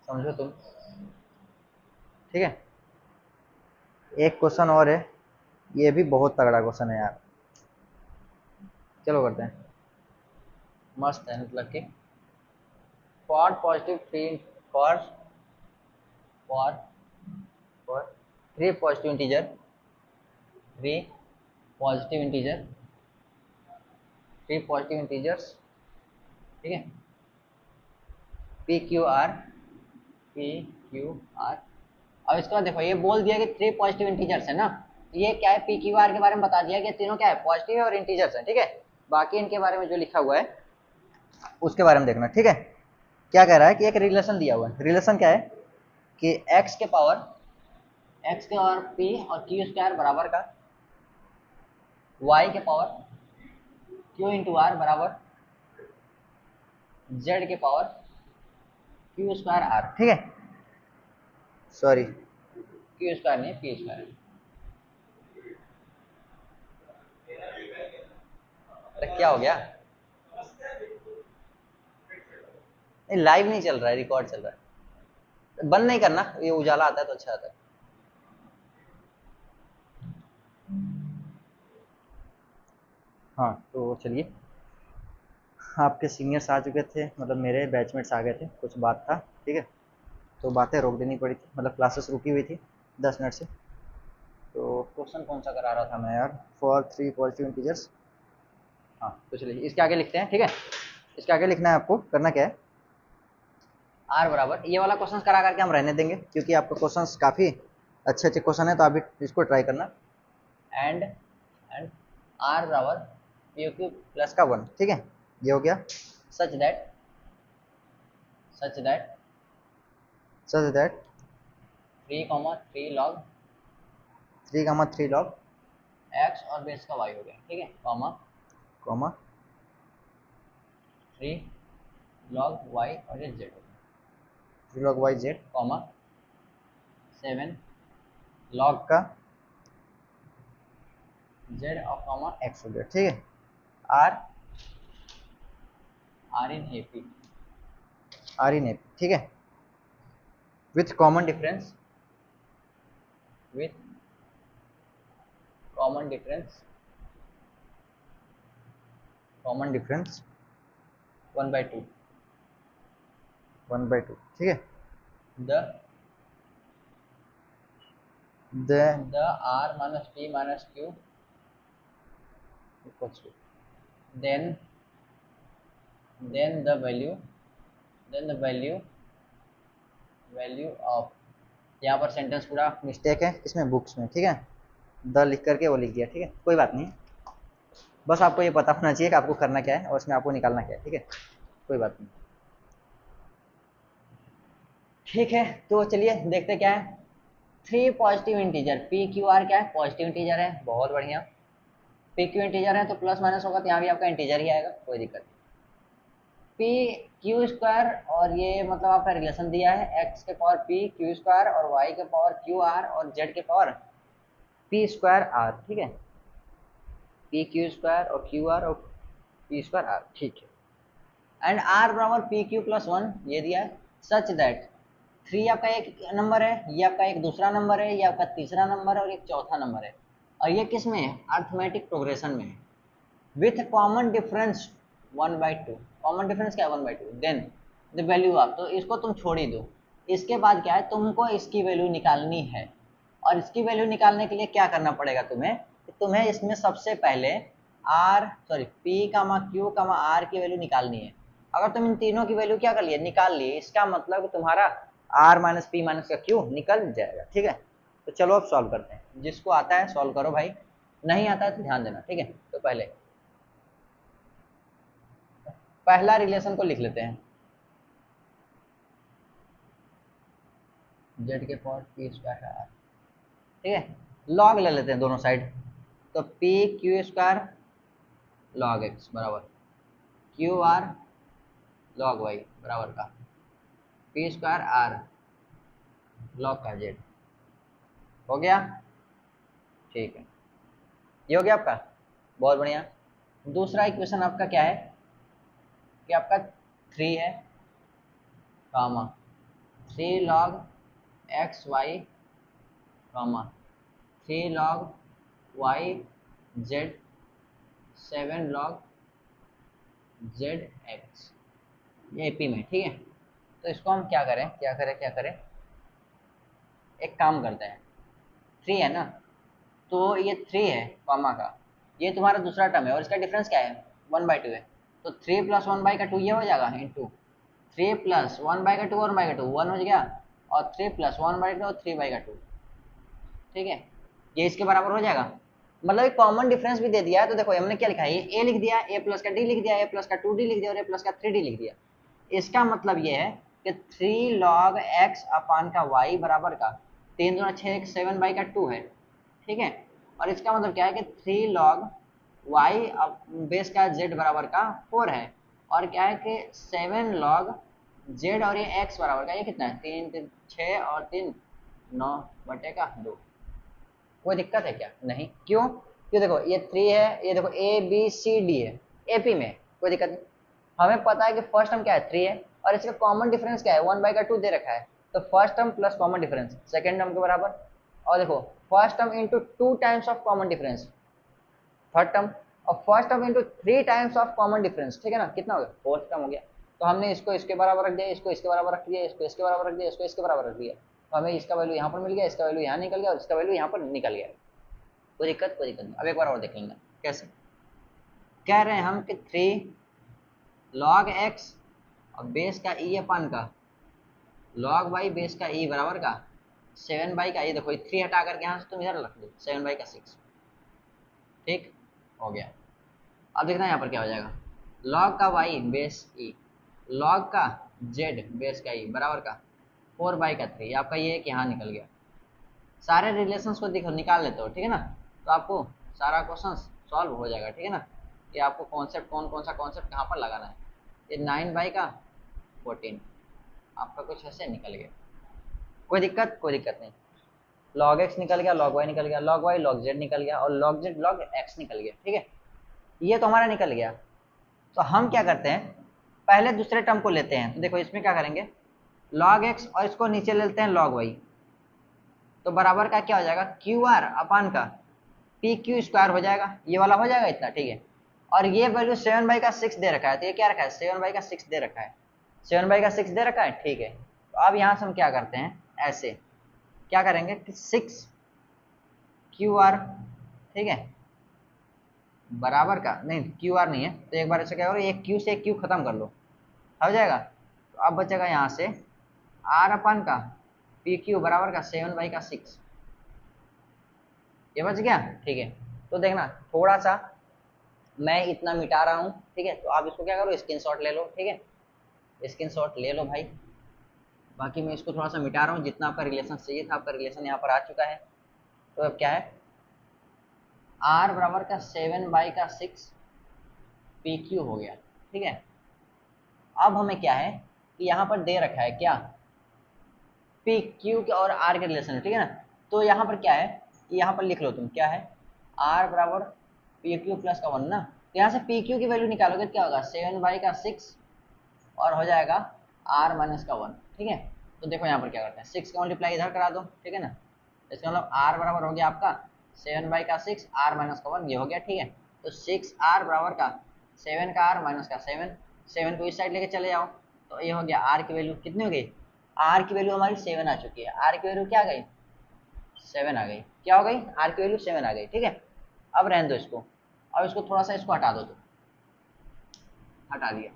समझो तुम, ठीक है। एक क्वेश्चन और है, ये भी बहुत तगड़ा क्वेश्चन है यार, चलो करते हैं, मस्त है, मतलब कि for positive three, for for for 3 positive integer, 3 positive integer, 3 positive integers, ठीक है, P Q R, P Q R. अब इसके बाद देखो ये बोल दिया कि 3 पॉजिटिव इंटीजर्स है ना, तो ये क्या है, पी क्यू आर के बारे में बता दिया कि तीनों क्या है, पॉजिटिव है और इंटीजर्स है, ठीक है। बाकी इनके बारे में जो लिखा हुआ है उसके बारे में देखना, ठीक है। क्या कह रहा है कि एक रिलेशन दिया हुआ है, रिलेशन क्या है कि x के पावर p और q² बराबर का y के पावर q इंटू आर बराबर z के पावर q² r, ठीक है, सॉरी q² नहीं p²। अरे क्या हो गया, नहीं लाइव नहीं चल रहा है, रिकॉर्ड चल रहा है, बंद नहीं करना, ये उजाला आता है तो अच्छा आता है। हाँ तो चलिए, आपके सीनियर्स आ चुके थे, मतलब मेरे बैचमेट्स आ गए थे, कुछ बात था, ठीक है, तो बातें रोक देनी पड़ी थी, मतलब क्लासेस रुकी हुई थी 10 मिनट से। तो क्वेश्चन कौन सा करा रहा था मैं यार, फॉर 3 पॉजिटिव इंटीजर्स। हाँ तो चलिए इसके आगे लिखते हैं, ठीक है। इसके आगे लिखना है आपको, करना क्या है, आर बराबर, ये वाला क्वेश्चन करा करके हम रहने देंगे क्योंकि आपका क्वेश्चन काफ़ी अच्छे अच्छे क्वेश्चन है, तो आप भी इसको ट्राई करना। एंड आर बराबर पी क्यू प्लस का 1, ठीक है, ये हो गया। Such that such that such that 3 log x और बेस का वाई हो गया, ठीक है, कॉमा 3 लॉग वाई और ये जेड हो गया, 3 log y z, comma 7 log का जेड और कॉमा एक्स हो गया, ठीक है। आर आर इन एपी ठीक है, with common difference with common difference 1/2 ठीक है। The r minus p minus q equals to then the value of, यहाँ पर सेंटेंस पूरा मिस्टेक है इसमें बुक्स में, ठीक है, द लिख करके वो लिख दिया, ठीक है, कोई बात नहीं, बस आपको ये पता होना चाहिए कि आपको करना क्या है और इसमें आपको निकालना क्या है, ठीक है, कोई बात नहीं। ठीक है, तो चलिए देखते क्या है। 3 positive integer P Q R क्या है, पॉजिटिव इंटीजर है, बहुत बढ़िया। पी क्यू इंटीजर है तो प्लस माइनस होगा, तो यहाँ भी आपका इंटीजर ही आएगा, कोई दिक्कत नहीं। पी क्यू स्क्वायर, और ये मतलब आपका रिलेशन दिया है एक्स के पावर पी क्यू स्क्वायर और वाई के पावर क्यू आर और जेड के पावर पी स्क्वायर आर, ठीक है, पी क्यू स्क्वायर और क्यू आर और पी स्क्वायर आर, ठीक है। एंड आर बराबर पी क्यू प्लस 1 ये दिया है। सच दैट 3 आपका एक नंबर है, ये आपका एक दूसरा नंबर है, ये आपका तीसरा नंबर है और एक चौथा नंबर है, और ये किस में है, अर्थमेटिक प्रोग्रेशन में है, with common difference 1/2। Common difference क्या है, 1/2। देन द वैल्यू ऑफ, तो इसको तुम छोड़ ही दो, इसके बाद क्या है, तुमको इसकी वैल्यू निकालनी है, और इसकी वैल्यू निकालने के लिए क्या करना पड़ेगा तुम्हें, कि तुम्हें इसमें सबसे पहले p comma q comma r की वैल्यू निकालनी है। अगर तुम इन तीनों की वैल्यू क्या कर लिए, निकाल लिए, इसका मतलब तुम्हारा आर माइनस पी माइनस का क्यू निकल जाएगा, ठीक है। तो चलो अब सॉल्व करते हैं, जिसको आता है सॉल्व करो भाई, नहीं आता है तो ध्यान देना, ठीक है। तो पहला रिलेशन को लिख लेते हैं, जेड के पावर पी स्क्वायर आर, ठीक है, लॉग ले लेते हैं दोनों साइड, तो P Q square log x बराबर क्यू आर लॉग वाई बराबर का पी स्क्वायर आर लॉग का जेड, हो गया, ठीक है, ये हो गया आपका, बहुत बढ़िया। दूसरा इक्वेशन आपका क्या है, कि आपका 3 है, comma 3 log x y, comma 3 log y z 7 log z x, ये एपी में, ठीक है। तो इसको हम क्या करें, एक काम करते हैं, 3 है ना, तो ये 3 है कॉमा का, ये तुम्हारा दूसरा टर्म है और इसका डिफरेंस क्या है, 1/2 है, तो 3 + 1/2 ये हो जाएगा, इंटू 3 + 1/2 1/2 1 हो गया, और 3 + 1/2 और 3/2, ठीक है, ये इसके बराबर हो जाएगा। मतलब एक कॉमन डिफरेंस भी दे दिया है, तो देखो हमने क्या लिखा है, ये ए लिख दिया, ए प्लस का डी लिख दिया, ए प्लस का 2d लिख दिया और ए प्लस का 3d लिख दिया। इसका मतलब ये है कि 3 log x अपान का y बराबर का 3 दूना 6 7/2 है, ठीक है, और इसका मतलब क्या है कि 3 log y बेस का z बराबर का 4 है, और क्या है कि 7 log z और ये x बराबर का ये कितना है, 3 6 और 3 9/2। कोई दिक्कत है क्या, नहीं, क्यों, देखो ये 3 है, ये देखो ए बी सी डी है, एपी में, कोई दिक्कत नहीं। हमें पता है कि फर्स्ट टर्म क्या है, 3 है, और इसका कॉमन डिफरेंस क्या है, 1/2 दे रखा है, तो first term plus common difference second term के बराबर, और देखो first term into 2 times of common difference third term, और first term into 3 times of common difference, ठीक है ना, कितना हो गया, फोर्थ टर्म हो गया। तो हमने इसको इसके बराबर रख दिया, इसको इसके बराबर रख दिया, इसको इसके बराबर रख दिया, इसको इसके बराबर रख दिया, तो हमें इसका वैल्यू यहाँ पर मिल गया, इसका वैल्यू यहाँ निकल गया और इसका वैल्यू यहाँ पर निकल गया। कोई दिक्कत नहीं। अब एक बार और देख लेंगे कैसे। कह रहे हैं हम कि 3 log x और बेस का ई अपन का log y बेस का ई बराबर का 7 बाई का, ये देखो 3 हटा करके यहाँ से तुम इधर रख दो, 7 बाई का 6, ठीक हो गया। अब देखना यहाँ पर क्या हो जाएगा, log का y बेस ई log का z बेस का ई बराबर का 4 बाई का 3, आपका ये एक यहाँ निकल गया। सारे रिलेशंस को देखो निकाल लेते हो, ठीक है ना, तो आपको सारा क्वेश्चन सॉल्व हो जाएगा, ठीक है ना। ये आपको कॉन्सेप्ट कौन सा कॉन्सेप्ट कहाँ पर लगाना है। ये 9 बाई का 14 आपका कुछ ऐसे निकल गया। कोई दिक्कत नहीं। log x निकल गया, log y निकल गया, log y log z निकल गया और log z log x निकल गया, ठीक है, ये तो हमारा निकल गया। तो हम क्या करते हैं, पहले दूसरे टर्म को लेते हैं। तो देखो इसमें क्या करेंगे, log x और इसको नीचे ले लेते हैं log y, तो बराबर का क्या हो जाएगा, क्यू आर अपान का पी क्यू स्क्वायर हो जाएगा, ये वाला हो जाएगा इतना, ठीक है। और ये वैल्यू 7 बाई का 6 दे रखा है, तो ये क्या रखा है, 7 बाई का 6 दे रखा है, 7 बाई का 6 दे रखा है, ठीक है। तो अब यहाँ से हम क्या करते हैं, ऐसे क्या करेंगे कि 6 क्यू आर, ठीक है, बराबर का नहीं, क्यू आर नहीं है, तो एक बार ऐसे क्या करो, एक क्यू से एक क्यू खत्म कर लो, हो जाएगा। तो अब बचेगा यहाँ से आर अपन का पी क्यू बराबर का 7 बाई का 6, ये बच गया, ठीक है। तो देखना थोड़ा सा मैं इतना मिटा रहा हूँ, ठीक है, तो आप इसको क्या करो, स्क्रीनशॉट ले लो, ठीक है, स्क्रीनशॉट ले लो भाई। बाकी मैं इसको थोड़ा सा मिटा रहा हूँ, जितना आपका रिलेशन चाहिए था आपका रिलेशन यहाँ पर आ चुका है। तो अब क्या है, आर बराबर का 7 बाई का 6 पी क्यू हो गया, ठीक है। अब हमें क्या है कि यहाँ पर दे रखा है क्या, पी क्यू के और आर के रिलेशन है, ठीक है ना। तो यहाँ पर क्या है, यहाँ पर लिख लो तुम, क्या है, आर बराबर पी क्यू प्लस का 1 ना। तो यहाँ से पी क्यू की वैल्यू निकालोगे क्या होगा, 7 बाई का 6 और हो जाएगा आर माइनस का 1, ठीक है। तो देखो यहाँ पर क्या करते हैं, 6 का मल्टीप्लाई इधर करा दो, ठीक है ना। इसका मतलब आर बराबर हो गया आपका 7 बाई का 6 आर माइनस का 1, ये हो गया, ठीक है। तो 6 आर बराबर का 7 का आर माइनस का 7 को इस साइड लेके चले जाओ, तो ये हो गया आर की वैल्यू कितनी हो गई, आर की वैल्यू हमारी 7 आ चुकी है, आर की वैल्यू क्या आ गई, 7 आ गई, क्या हो गई, आर की वैल्यू 7 आ गई, ठीक है। अब रहने दो इसको, अब इसको थोड़ा सा इसको हटा दो, तो हटा दिया।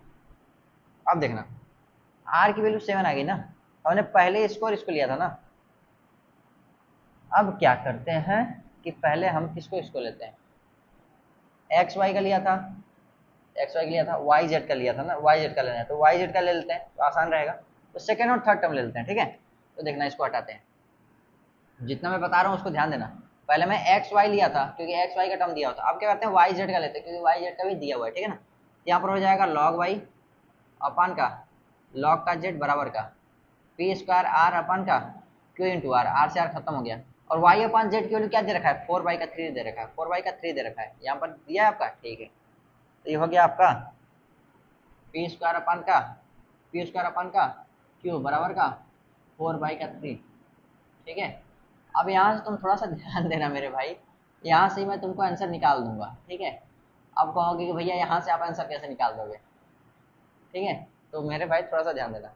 अब देखना आर की वैल्यू 7 आ गई ना, हमने पहले इसको और इसको लिया था ना। अब क्या करते हैं कि पहले हम किसको इसको लेते हैं, एक्स वाई का लिया था, एक्स वाई का लिया था, वाई जेड का लिया था ना, वाई जेड का लेना है तो वाई जेड का ले लेते हैं, तो आसान रहेगा। तो सेकेंड और थर्ड टर्म ले लेते हैं, ठीक है। तो देखना इसको हटाते हैं, जितना मैं बता रहा हूँ उसको ध्यान देना। पहले मैं एक्स वाई लिया था क्योंकि एक्स वाई का टर्म दिया होता, अब क्या करते हैं वाई जेड का लेते हैं क्योंकि वाई जेड का भी दिया हुआ है, ठीक है ना। यहाँ पर हो जाएगा लॉग वाई अपान का लॉग का जेड बराबर का पी स्क्वायर आर अपान का क्यू इंटू आर से आर खत्म हो गया। और वाई अपान जेड की वैल्यू क्या दे रखा है, 4 बाई का 3 दे रखा है, 4 बाई का 3 दे रखा है, यहाँ पर दिया है आपका, ठीक है। तो ये हो गया आपका पी स्क्वायर अपान का क्यू बराबर का 4 बाई का 3, ठीक है। अब यहाँ से तुम थोड़ा सा ध्यान देना मेरे भाई, यहाँ से मैं तुमको आंसर निकाल दूंगा, ठीक है। अब कहोगे कि भैया यहाँ से आप आंसर कैसे निकाल दोगे, ठीक है। तो मेरे भाई थोड़ा सा ध्यान देना,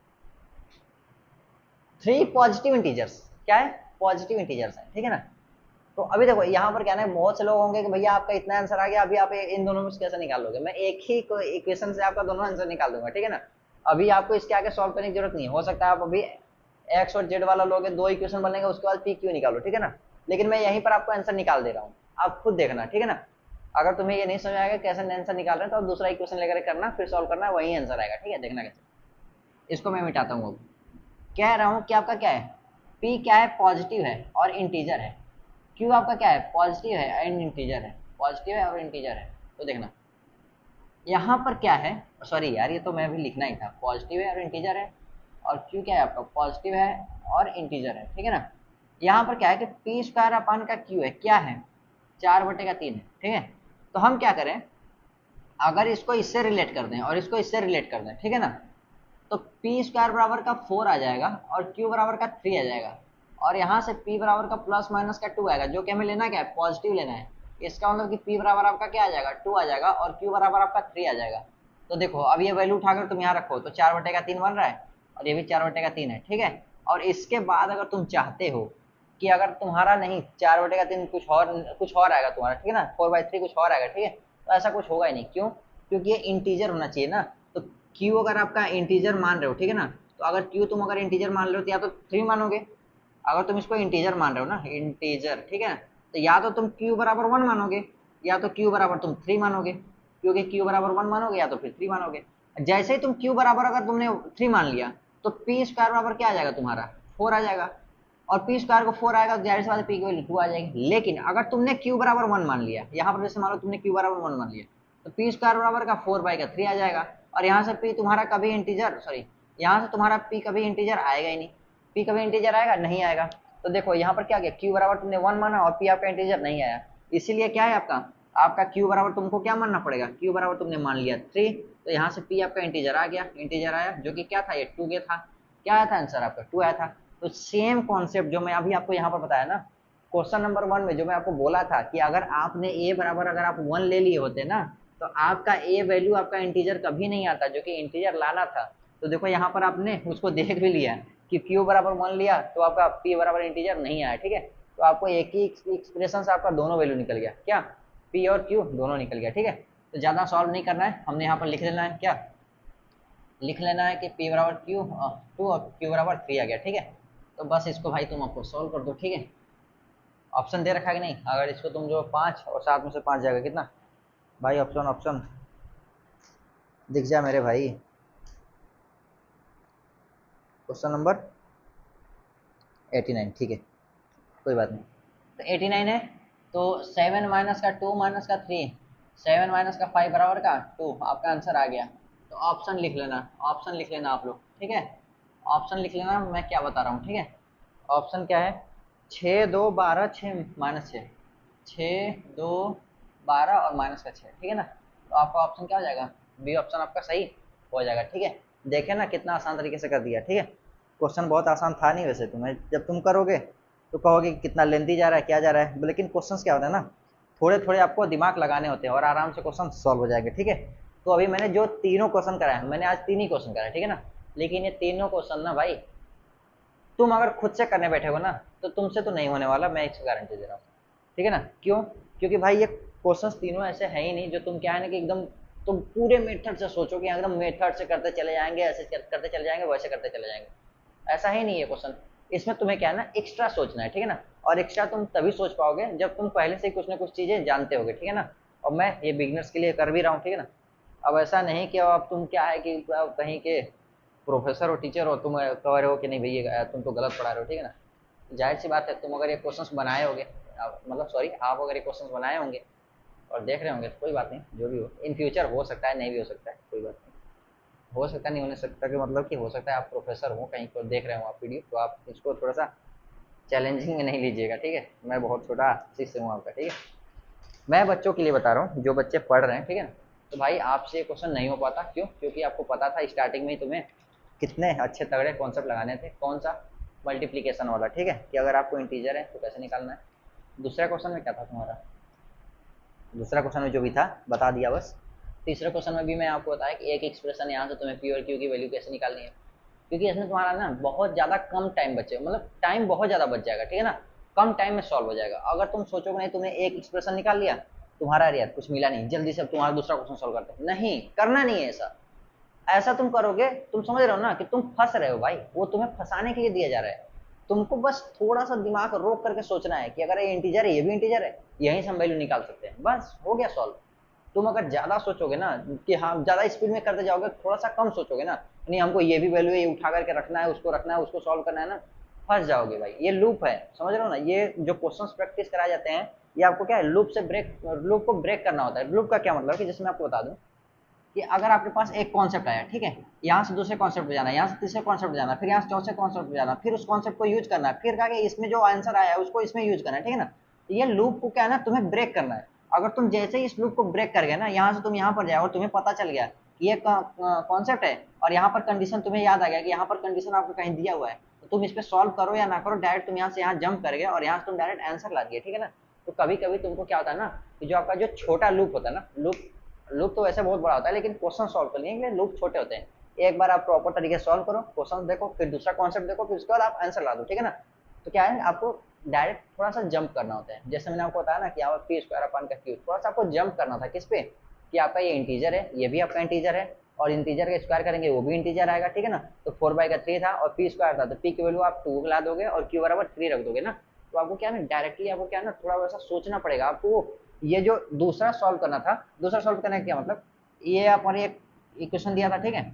3 पॉजिटिव इंटीजर्स, क्या है, पॉजिटिव इंटीजर्स है, ठीक है ना। तो अभी देखो यहाँ पर क्या है, बहुत से लोग होंगे कि भैया आपका इतना आंसर आ गया, अभी आप इन दोनों में कैसे निकाल लोगे। मैं एक ही इक्वेशन से आपका दोनों आंसर निकाल दूंगा, ठीक है ना। अभी आपको इसके आगे सॉल्व करने की जरूरत नहीं है, हो सकता है आप अभी एक्स और जेड वाला लोगे, 2 इक्वेशन बनेगा, उसके बाद पी क्यू निकालो, ठीक है ना। लेकिन मैं यहीं पर आपको आंसर निकाल दे रहा हूँ, आप खुद देखना, ठीक है ना। अगर तुम्हें ये नहीं समझ आएगा कैसे आंसर निकाल रहे हैं, तो आप दूसरा इक्वेशन लेकर करना, फिर सॉल्व करना, वही आंसर आएगा, ठीक है। देखना कैसे, इसको मैं मिटाता हूँ। अब कह रहा हूँ कि आपका क्या है, पी क्या है, पॉजिटिव है और इंटीजर है, क्यू आपका क्या है, पॉजिटिव है एंड इंटीजर है, पॉजिटिव है और इंटीजर है। तो देखना यहाँ पर क्या है, सॉरी यार ये तो मैं भी लिखना ही था, पॉजिटिव है और इंटीजर है, और क्यू क्या है आपका, पॉजिटिव है और इंटीजर है, ठीक है ना। यहाँ पर क्या है कि पी स्क्वायर अपान का क्यू है, क्या है, 4/3 है, ठीक है। तो हम क्या करें, अगर इसको इससे रिलेट कर दें और इसको इससे रिलेट कर दें, ठीक है ना, तो पी स्क्वायर बराबर का 4 आ जाएगा और क्यू बराबर का 3 आ जाएगा, और यहाँ से p बराबर का प्लस माइनस का 2 आएगा, जो कि हमें लेना क्या है, पॉजिटिव लेना है। इसका मतलब कि p बराबर आपका क्या आ जाएगा 2 आ जाएगा और q बराबर आपका 3 आ जाएगा। तो देखो अब ये वैल्यू उठाकर तुम यहाँ रखो तो 4/3 बन रहा है और ये भी 4/3 है, ठीक है। और इसके बाद अगर तुम चाहते हो कि अगर तुम्हारा नहीं 4/3 कुछ और आएगा तुम्हारा, ठीक है ना, 4/3 कुछ और आएगा, ठीक है, तो ऐसा कुछ होगा ही नहीं। क्यों? क्योंकि ये इंटीजर होना चाहिए ना। तो q अगर आपका इंटीजर मान रहे हो, ठीक है ना, तो अगर q तुम अगर इंटीजर मान रहे हो तो या तो 3 मानोगे, अगर तुम इसको इंटीजर मान रहे हो ना, इंटीजर, ठीक है, तो या तो तुम q बराबर 1 मानोगे या तो q बराबर तुम 3 मानोगे, क्योंकि q बराबर 1 मानोगे या तो फिर 3 मानोगे। जैसे ही तुम q बराबर अगर तुमने 3 मान लिया तो p स्क्वायर बराबर क्या आ जाएगा तुम्हारा 4 आ जाएगा, और पी स्क्वायर को 4 आएगा तो जाहिर सी बात है पी की वैल्यू 2 आ जाएगी। लेकिन अगर तुमने q बराबर 1 मान लिया, यहाँ पर जैसे मान लो तुमने q बराबर 1 मान लिया, तो पी स्क्वायर बराबर का 4/3 आ जाएगा, और यहाँ से p तुम्हारा कभी इंटीजर, सॉरी, यहाँ से तुम्हारा p कभी इंटीजर आएगा ही नहीं। p कभी इंटीजर आएगा नहीं आएगा। तो देखो यहाँ पर क्या किया, q बराबर तुमने 1 माना और p आपका इंटीजर नहीं आया, इसीलिए क्या है आपका आपका q बराबर तुमको क्या मानना पड़ेगा, q बराबर तुमने मान लिया 3, तो यहाँ से p आपका इंटीजर आ गया, इंटीजर आया जो कि क्या था, ये 2 के था। क्या आया था आंसर आपका 2 आया था। तो सेम कॉन्सेप्ट जो मैं अभी आपको यहाँ पर बताया ना, क्वेश्चन नंबर 1 में जो मैं आपको बोला था कि अगर आपने a बराबर अगर आप 1 ले लिए होते ना, तो आपका a वैल्यू आपका इंटीजर कभी नहीं आता, जो कि इंटीजर लाना था। तो देखो यहाँ पर आपने उसको देख भी लिया कि q बराबर 1 लिया तो आपका p बराबर इंटीजर नहीं आया, ठीक है। तो आपको एक ही एक्सप्रेशन से आपका दोनों वैल्यू निकल गया, क्या, p और q दोनों निकल गया, ठीक है। तो ज़्यादा सॉल्व नहीं करना है, हमने यहाँ पर लिख लेना है, क्या लिख लेना है कि p बराबर q 2 और q बराबर 3 आ गया, ठीक है। तो बस इसको भाई तुम आपको सॉल्व कर दो, ठीक है। ऑप्शन दे रखा है कि नहीं, अगर इसको तुम जो 5 और 7 में से 5 जाएगा कितना भाई, ऑप्शन ऑप्शन दिख जाए मेरे भाई। क्वेश्चन नंबर 89, ठीक है, कोई बात नहीं। तो 89 है, तो 7 माइनस का 2 माइनस का 3, 7 माइनस का 5 बराबर का 2, आपका आंसर आ गया। तो ऑप्शन लिख लेना, ऑप्शन लिख लेना आप लोग, ठीक है। ऑप्शन लिख लेना, मैं क्या बता रहा हूँ, ठीक है। ऑप्शन क्या है, 6 2 12 6 माइनस 6, 6 2 12 और माइनस का 6, ठीक है ना। तो आपका ऑप्शन क्या हो जाएगा, बी ऑप्शन आपका सही हो जाएगा, ठीक है। देखे ना कितना आसान तरीके से कर दिया, ठीक है। क्वेश्चन बहुत आसान था नहीं वैसे, तुम्हें जब तुम करोगे तो कहोगे कि कितना लेंथी जा रहा है, क्या जा रहा है, लेकिन क्वेश्चंस क्या होता है ना, थोड़े थोड़े आपको दिमाग लगाने होते हैं और आराम से क्वेश्चन सॉल्व हो जाएंगे, ठीक है। तो अभी मैंने जो तीनों क्वेश्चन कराए, मैंने आज 3 ही क्वेश्चन कराए, ठीक है ना, लेकिन ये तीनों क्वेश्चन ना भाई तुम अगर खुद से करने बैठे हो ना तो तुमसे तो नहीं होने वाला, मैं इसकी गारंटी दे रहा हूँ, ठीक है ना। क्यों? क्योंकि भाई ये क्वेश्चंस तीनों ऐसे हैं ही नहीं जो तुम क्या है ना कि एकदम तुम पूरे मेथड से सोचो कि एकदम मेथड से करते चले जाएंगे, ऐसे करते चले जाएंगे, वैसे करते चले जाएंगे, ऐसा ही नहीं है क्वेश्चन। इसमें तुम्हें क्या है ना एक्स्ट्रा सोचना है, ठीक है ना। और एक्स्ट्रा तुम तभी सोच पाओगे जब तुम पहले से कुछ ना कुछ चीजें जानते होगे, ठीक है ना। और मैं ये बिगनर्स के लिए कर भी रहा हूँ, ठीक है ना। अब ऐसा नहीं कि अब तुम क्या है कि अब कहीं के प्रोफेसर हो, टीचर हो, तुम कह रहे हो कि नहीं भैया तुम तो गलत पढ़ा रहे हो, ठीक है ना। जाहिर सी बात है तुम अगर ये क्वेश्चंस बनाए होगे, मतलब सॉरी आप अगर ये क्वेश्चंस बनाए होंगे और देख रहे होंगे तो कोई बात नहीं, जो भी हो इन फ्यूचर हो सकता है नहीं भी हो सकता है, कोई बात नहीं, हो सकता है नहीं होने सकता कि मतलब कि हो सकता है आप प्रोफेसर हो कहीं पर देख रहे हो आप वीडियो, तो आप इसको थोड़ा सा चैलेंजिंग में नहीं लीजिएगा, ठीक है। मैं बहुत छोटा शिष्य हूँ आपका, ठीक है। मैं बच्चों के लिए बता रहा हूँ जो बच्चे पढ़ रहे हैं, ठीक है ना। तो भाई आपसे ये क्वेश्चन नहीं हो पाता, क्यों? क्योंकि आपको पता था स्टार्टिंग में ही तुम्हें कितने अच्छे तगड़े कॉन्सेप्ट लगाने थे, कौन सा, मल्टीप्लीकेशन वाला, ठीक है, कि अगर आपको इंटीजर है तो कैसे निकालना है। दूसरा क्वेश्चन में क्या था तुम्हारा, दूसरा क्वेश्चन में जो भी था बता दिया बस। तीसरे क्वेश्चन में भी मैं आपको बताया कि एक एक्सप्रेशन यहाँ से तुम्हें पी और क्यू की वैल्यू कैसे निकालनी है, क्योंकि इसमें तुम्हारा ना बहुत ज़्यादा कम टाइम बचे, मतलब टाइम बहुत ज़्यादा बच जाएगा, ठीक है ना। कम टाइम में सॉल्व हो जाएगा। अगर तुम सोचोगे नहीं तुमने एक एक्सप्रेशन निकाल लिया, तुम्हारा यार कुछ मिला नहीं, जल्दी से अब तुम्हारा दूसरा क्वेश्चन सॉल्व करते हैं, नहीं करना नहीं है ऐसा। ऐसा तुम करोगे, तुम समझ रहे हो ना कि तुम फंस रहे हो भाई, वो तुम्हें फंसाने के लिए दिया जा रहा है। तुमको बस थोड़ा सा दिमाग रोक करके सोचना है कि अगर ये इंटीजर है ये भी इंटीजर है, यहीं से हम वैल्यू निकाल सकते हैं, बस हो गया सॉल्व। तुम अगर ज्यादा सोचोगे ना कि हाँ ज्यादा स्पीड में करते जाओगे, थोड़ा सा कम सोचोगे ना, नहीं हमको ये भी वैल्यू ये उठा करके रखना है उसको सॉल्व करना है ना, फंस जाओगे भाई। ये लूप है, समझ रहे हो ना, ये जो क्वेश्चंस प्रैक्टिस कराए जाते हैं ये आपको क्या है, लूप को ब्रेक करना होता है। लूप का क्या मतलब है कि जैसे मैं आपको बता दूं कि अगर आपके पास एक कॉन्सेप्ट आया, ठीक है, यहाँ से दूसरे कॉन्सेप्ट पे जाना, यहाँ से तीसरे कॉन्सेप्ट पे जाना, फिर यहाँ से चौथे कॉन्सेप्ट पे जाना, फिर उस कॉन्सेप्ट को यूज करना है, फिर कहा कि इसमें जो आंसर आया है उसको इसमें यूज करना है, ठीक है ना। तो ये लूप को क्या है ना तुम्हें ब्रेक करना है। अगर तुम जैसे ही इस लूप को ब्रेक कर गए ना, यहाँ से तुम यहाँ पर जाओ और तुम्हें पता चल गया कि ये कॉन्सेप्ट है और यहाँ पर कंडीशन तुम्हें याद आ गया कि यहाँ पर कंडीशन आपको कहीं दिया हुआ है, तो तुम इस पर सॉल्व करो या ना करो, डायरेक्ट तुम यहाँ से यहाँ जंप कर गए और यहाँ से तुम डायरेक्ट आंसर ला दिए, ठीक है ना। तो कभी कभी तुमको क्या होता है ना कि जो आपका जो छोटा लूप होता है ना, लूप तो वैसे बहुत बड़ा होता है, लेकिन क्वेश्चन सॉल्व करने के लिए लूप छोटे होते हैं। एक बार आप प्रॉपर तरीके से सॉल्व करो, क्वेश्चन देखो, फिर दूसरा कॉन्सेप्ट देखो, फिर उसके बाद आप आंसर ला दो, ठीक है ना। तो क्या है, आपको डायरेक्ट थोड़ा सा जंप करना होता है। जैसे मैंने आपको बताया ना कि यहाँ पर पी स्क्वायर अपन का क्यू, थोड़ा सा आपको जंप करना था किस पे, कि आपका ये इंटीजर है, ये भी आपका इंटीजर है, और इंटीजर का स्क्वायर करेंगे वो भी इंटीजर आएगा, ठीक है ना। तो 4/3 था और पी स्क्वायर था, तो पी की वैल्यू आप 2 ला दोगे और क्यू बराबर 3 रख दोगे ना। तो आपको क्या है ना, डायरेक्टली आपको क्या है ना, थोड़ा वैसा सोचना पड़ेगा आपको। ये जो दूसरा सॉल्व करना था, दूसरा सॉल्व करने का क्या मतलब, ये हमारे एक इक्वेशन दिया था, ठीक है,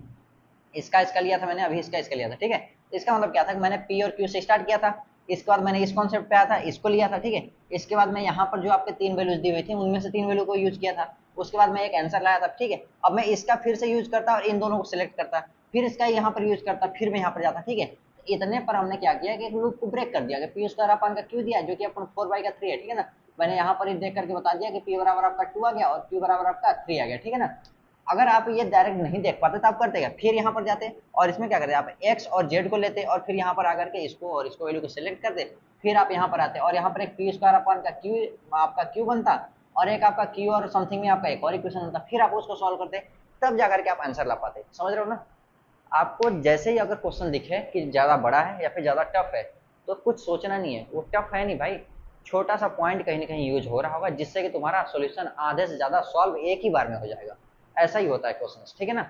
इसका लिया था मैंने, अभी इसका लिया था, ठीक है। इसका मतलब क्या था कि मैंने पी और क्यू से स्टार्ट किया था, इसके बाद मैंने इस कॉन्सेप्ट पे आया था, इसको लिया था, ठीक है। इसके बाद मैं यहाँ पर जो आपके 3 वैल्यूज दी हुई थी उनमें से 3 वैल्यू को यूज किया था, उसके बाद मैं एक आंसर लाया था, ठीक है। अब मैं इसका फिर से यूज करता और इन दोनों को सिलेक्ट करता, फिर इसका यहाँ पर यूज करता, फिर मैं यहाँ पर जाता, ठीक है। इतने पर हमने क्या किया कि लूप को ब्रेक कर दिया कि पी स्क्वायर अपन का क्यू दिया जो कि अपन 4/3 है, ठीक है ना। मैंने यहाँ पर देख करके बता दिया कि पी बराबर आपका 2 आ गया और क्यू बराबर आपका 3 आ गया, ठीक है ना। अगर आप ये डायरेक्ट नहीं देख पाते तो आप करते क्या, फिर यहाँ पर जाते और इसमें क्या करते, आप एक्स और जेड को लेते और फिर यहाँ पर आकर के इसको और इसको वैल्यू को सिलेक्ट करते, फिर आप यहाँ पर आते और यहाँ पर एक पी स्क्वायर अपन का क्यू, आपका क्यू बनता, और एक आपका क्यू और समथिंग में आपका एक और इक्वेशन बनता, फिर आप उसको सॉल्व करते, तब जाकर के आप आंसर ला पाते। समझ रहे हो ना। आपको जैसे ही अगर क्वेश्चन दिखे कि ज़्यादा बड़ा है या फिर ज़्यादा टफ है, तो कुछ सोचना नहीं है, वो टफ है नहीं भाई, छोटा सा पॉइंट कहीं ना कहीं यूज हो रहा होगा जिससे कि तुम्हारा सॉल्यूशन आधे से ज़्यादा सॉल्व एक ही बार में हो जाएगा। ऐसा ही होता है क्वेश्चन, ठीक है ना।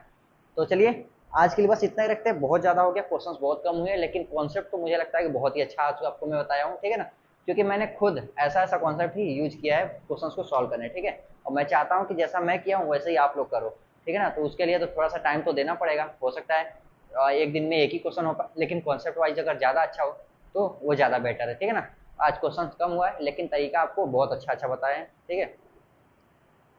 तो चलिए आज के लिए बस इतना ही रखते हैं, बहुत ज़्यादा हो गया, क्वेश्चन बहुत कम हुए, लेकिन कॉन्सेप्ट तो मुझे लगता है कि बहुत ही अच्छा आज आपको मैं बताया हूँ, ठीक है ना। क्योंकि मैंने खुद ऐसा ऐसा कॉन्सेप्ट ही यूज किया है क्वेश्चन को सॉल्व करने, ठीक है। और मैं चाहता हूँ कि जैसा मैं किया हूँ वैसे ही आप लोग करो, ठीक है ना। तो उसके लिए तो थोड़ा सा टाइम तो देना पड़ेगा, हो सकता है एक दिन में एक ही क्वेश्चन हो पाए, लेकिन कॉन्सेप्ट वाइज अगर ज़्यादा अच्छा हो तो वो ज़्यादा बेटर है, ठीक है ना। आज क्वेश्चन कम हुआ है लेकिन तरीका आपको बहुत अच्छा अच्छा बताया है, ठीक है।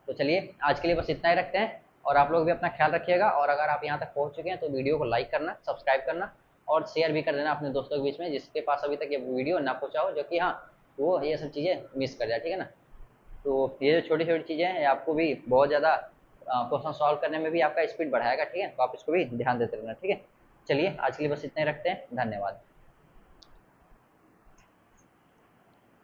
तो चलिए आज के लिए बस इतना ही रखते हैं, और आप लोग भी अपना ख्याल रखिएगा, और अगर आप यहाँ तक पहुँच चुके हैं तो वीडियो को लाइक करना, सब्सक्राइब करना और शेयर भी कर देना अपने दोस्तों के बीच में जिसके पास अभी तक ये वीडियो ना पहुँचा हो, जो कि हाँ वो ये सब चीज़ें मिस कर जाए, ठीक है ना। तो ये जो छोटी छोटी चीज़ें हैं आपको भी बहुत ज़्यादा क्वेश्चन सॉल्व करने में भी आपका स्पीड बढ़ाएगा, ठीक है। तो आप इसको भी ध्यान देते रहना, ठीक है। चलिए आज के लिए बस इतना ही रखते हैं, धन्यवाद।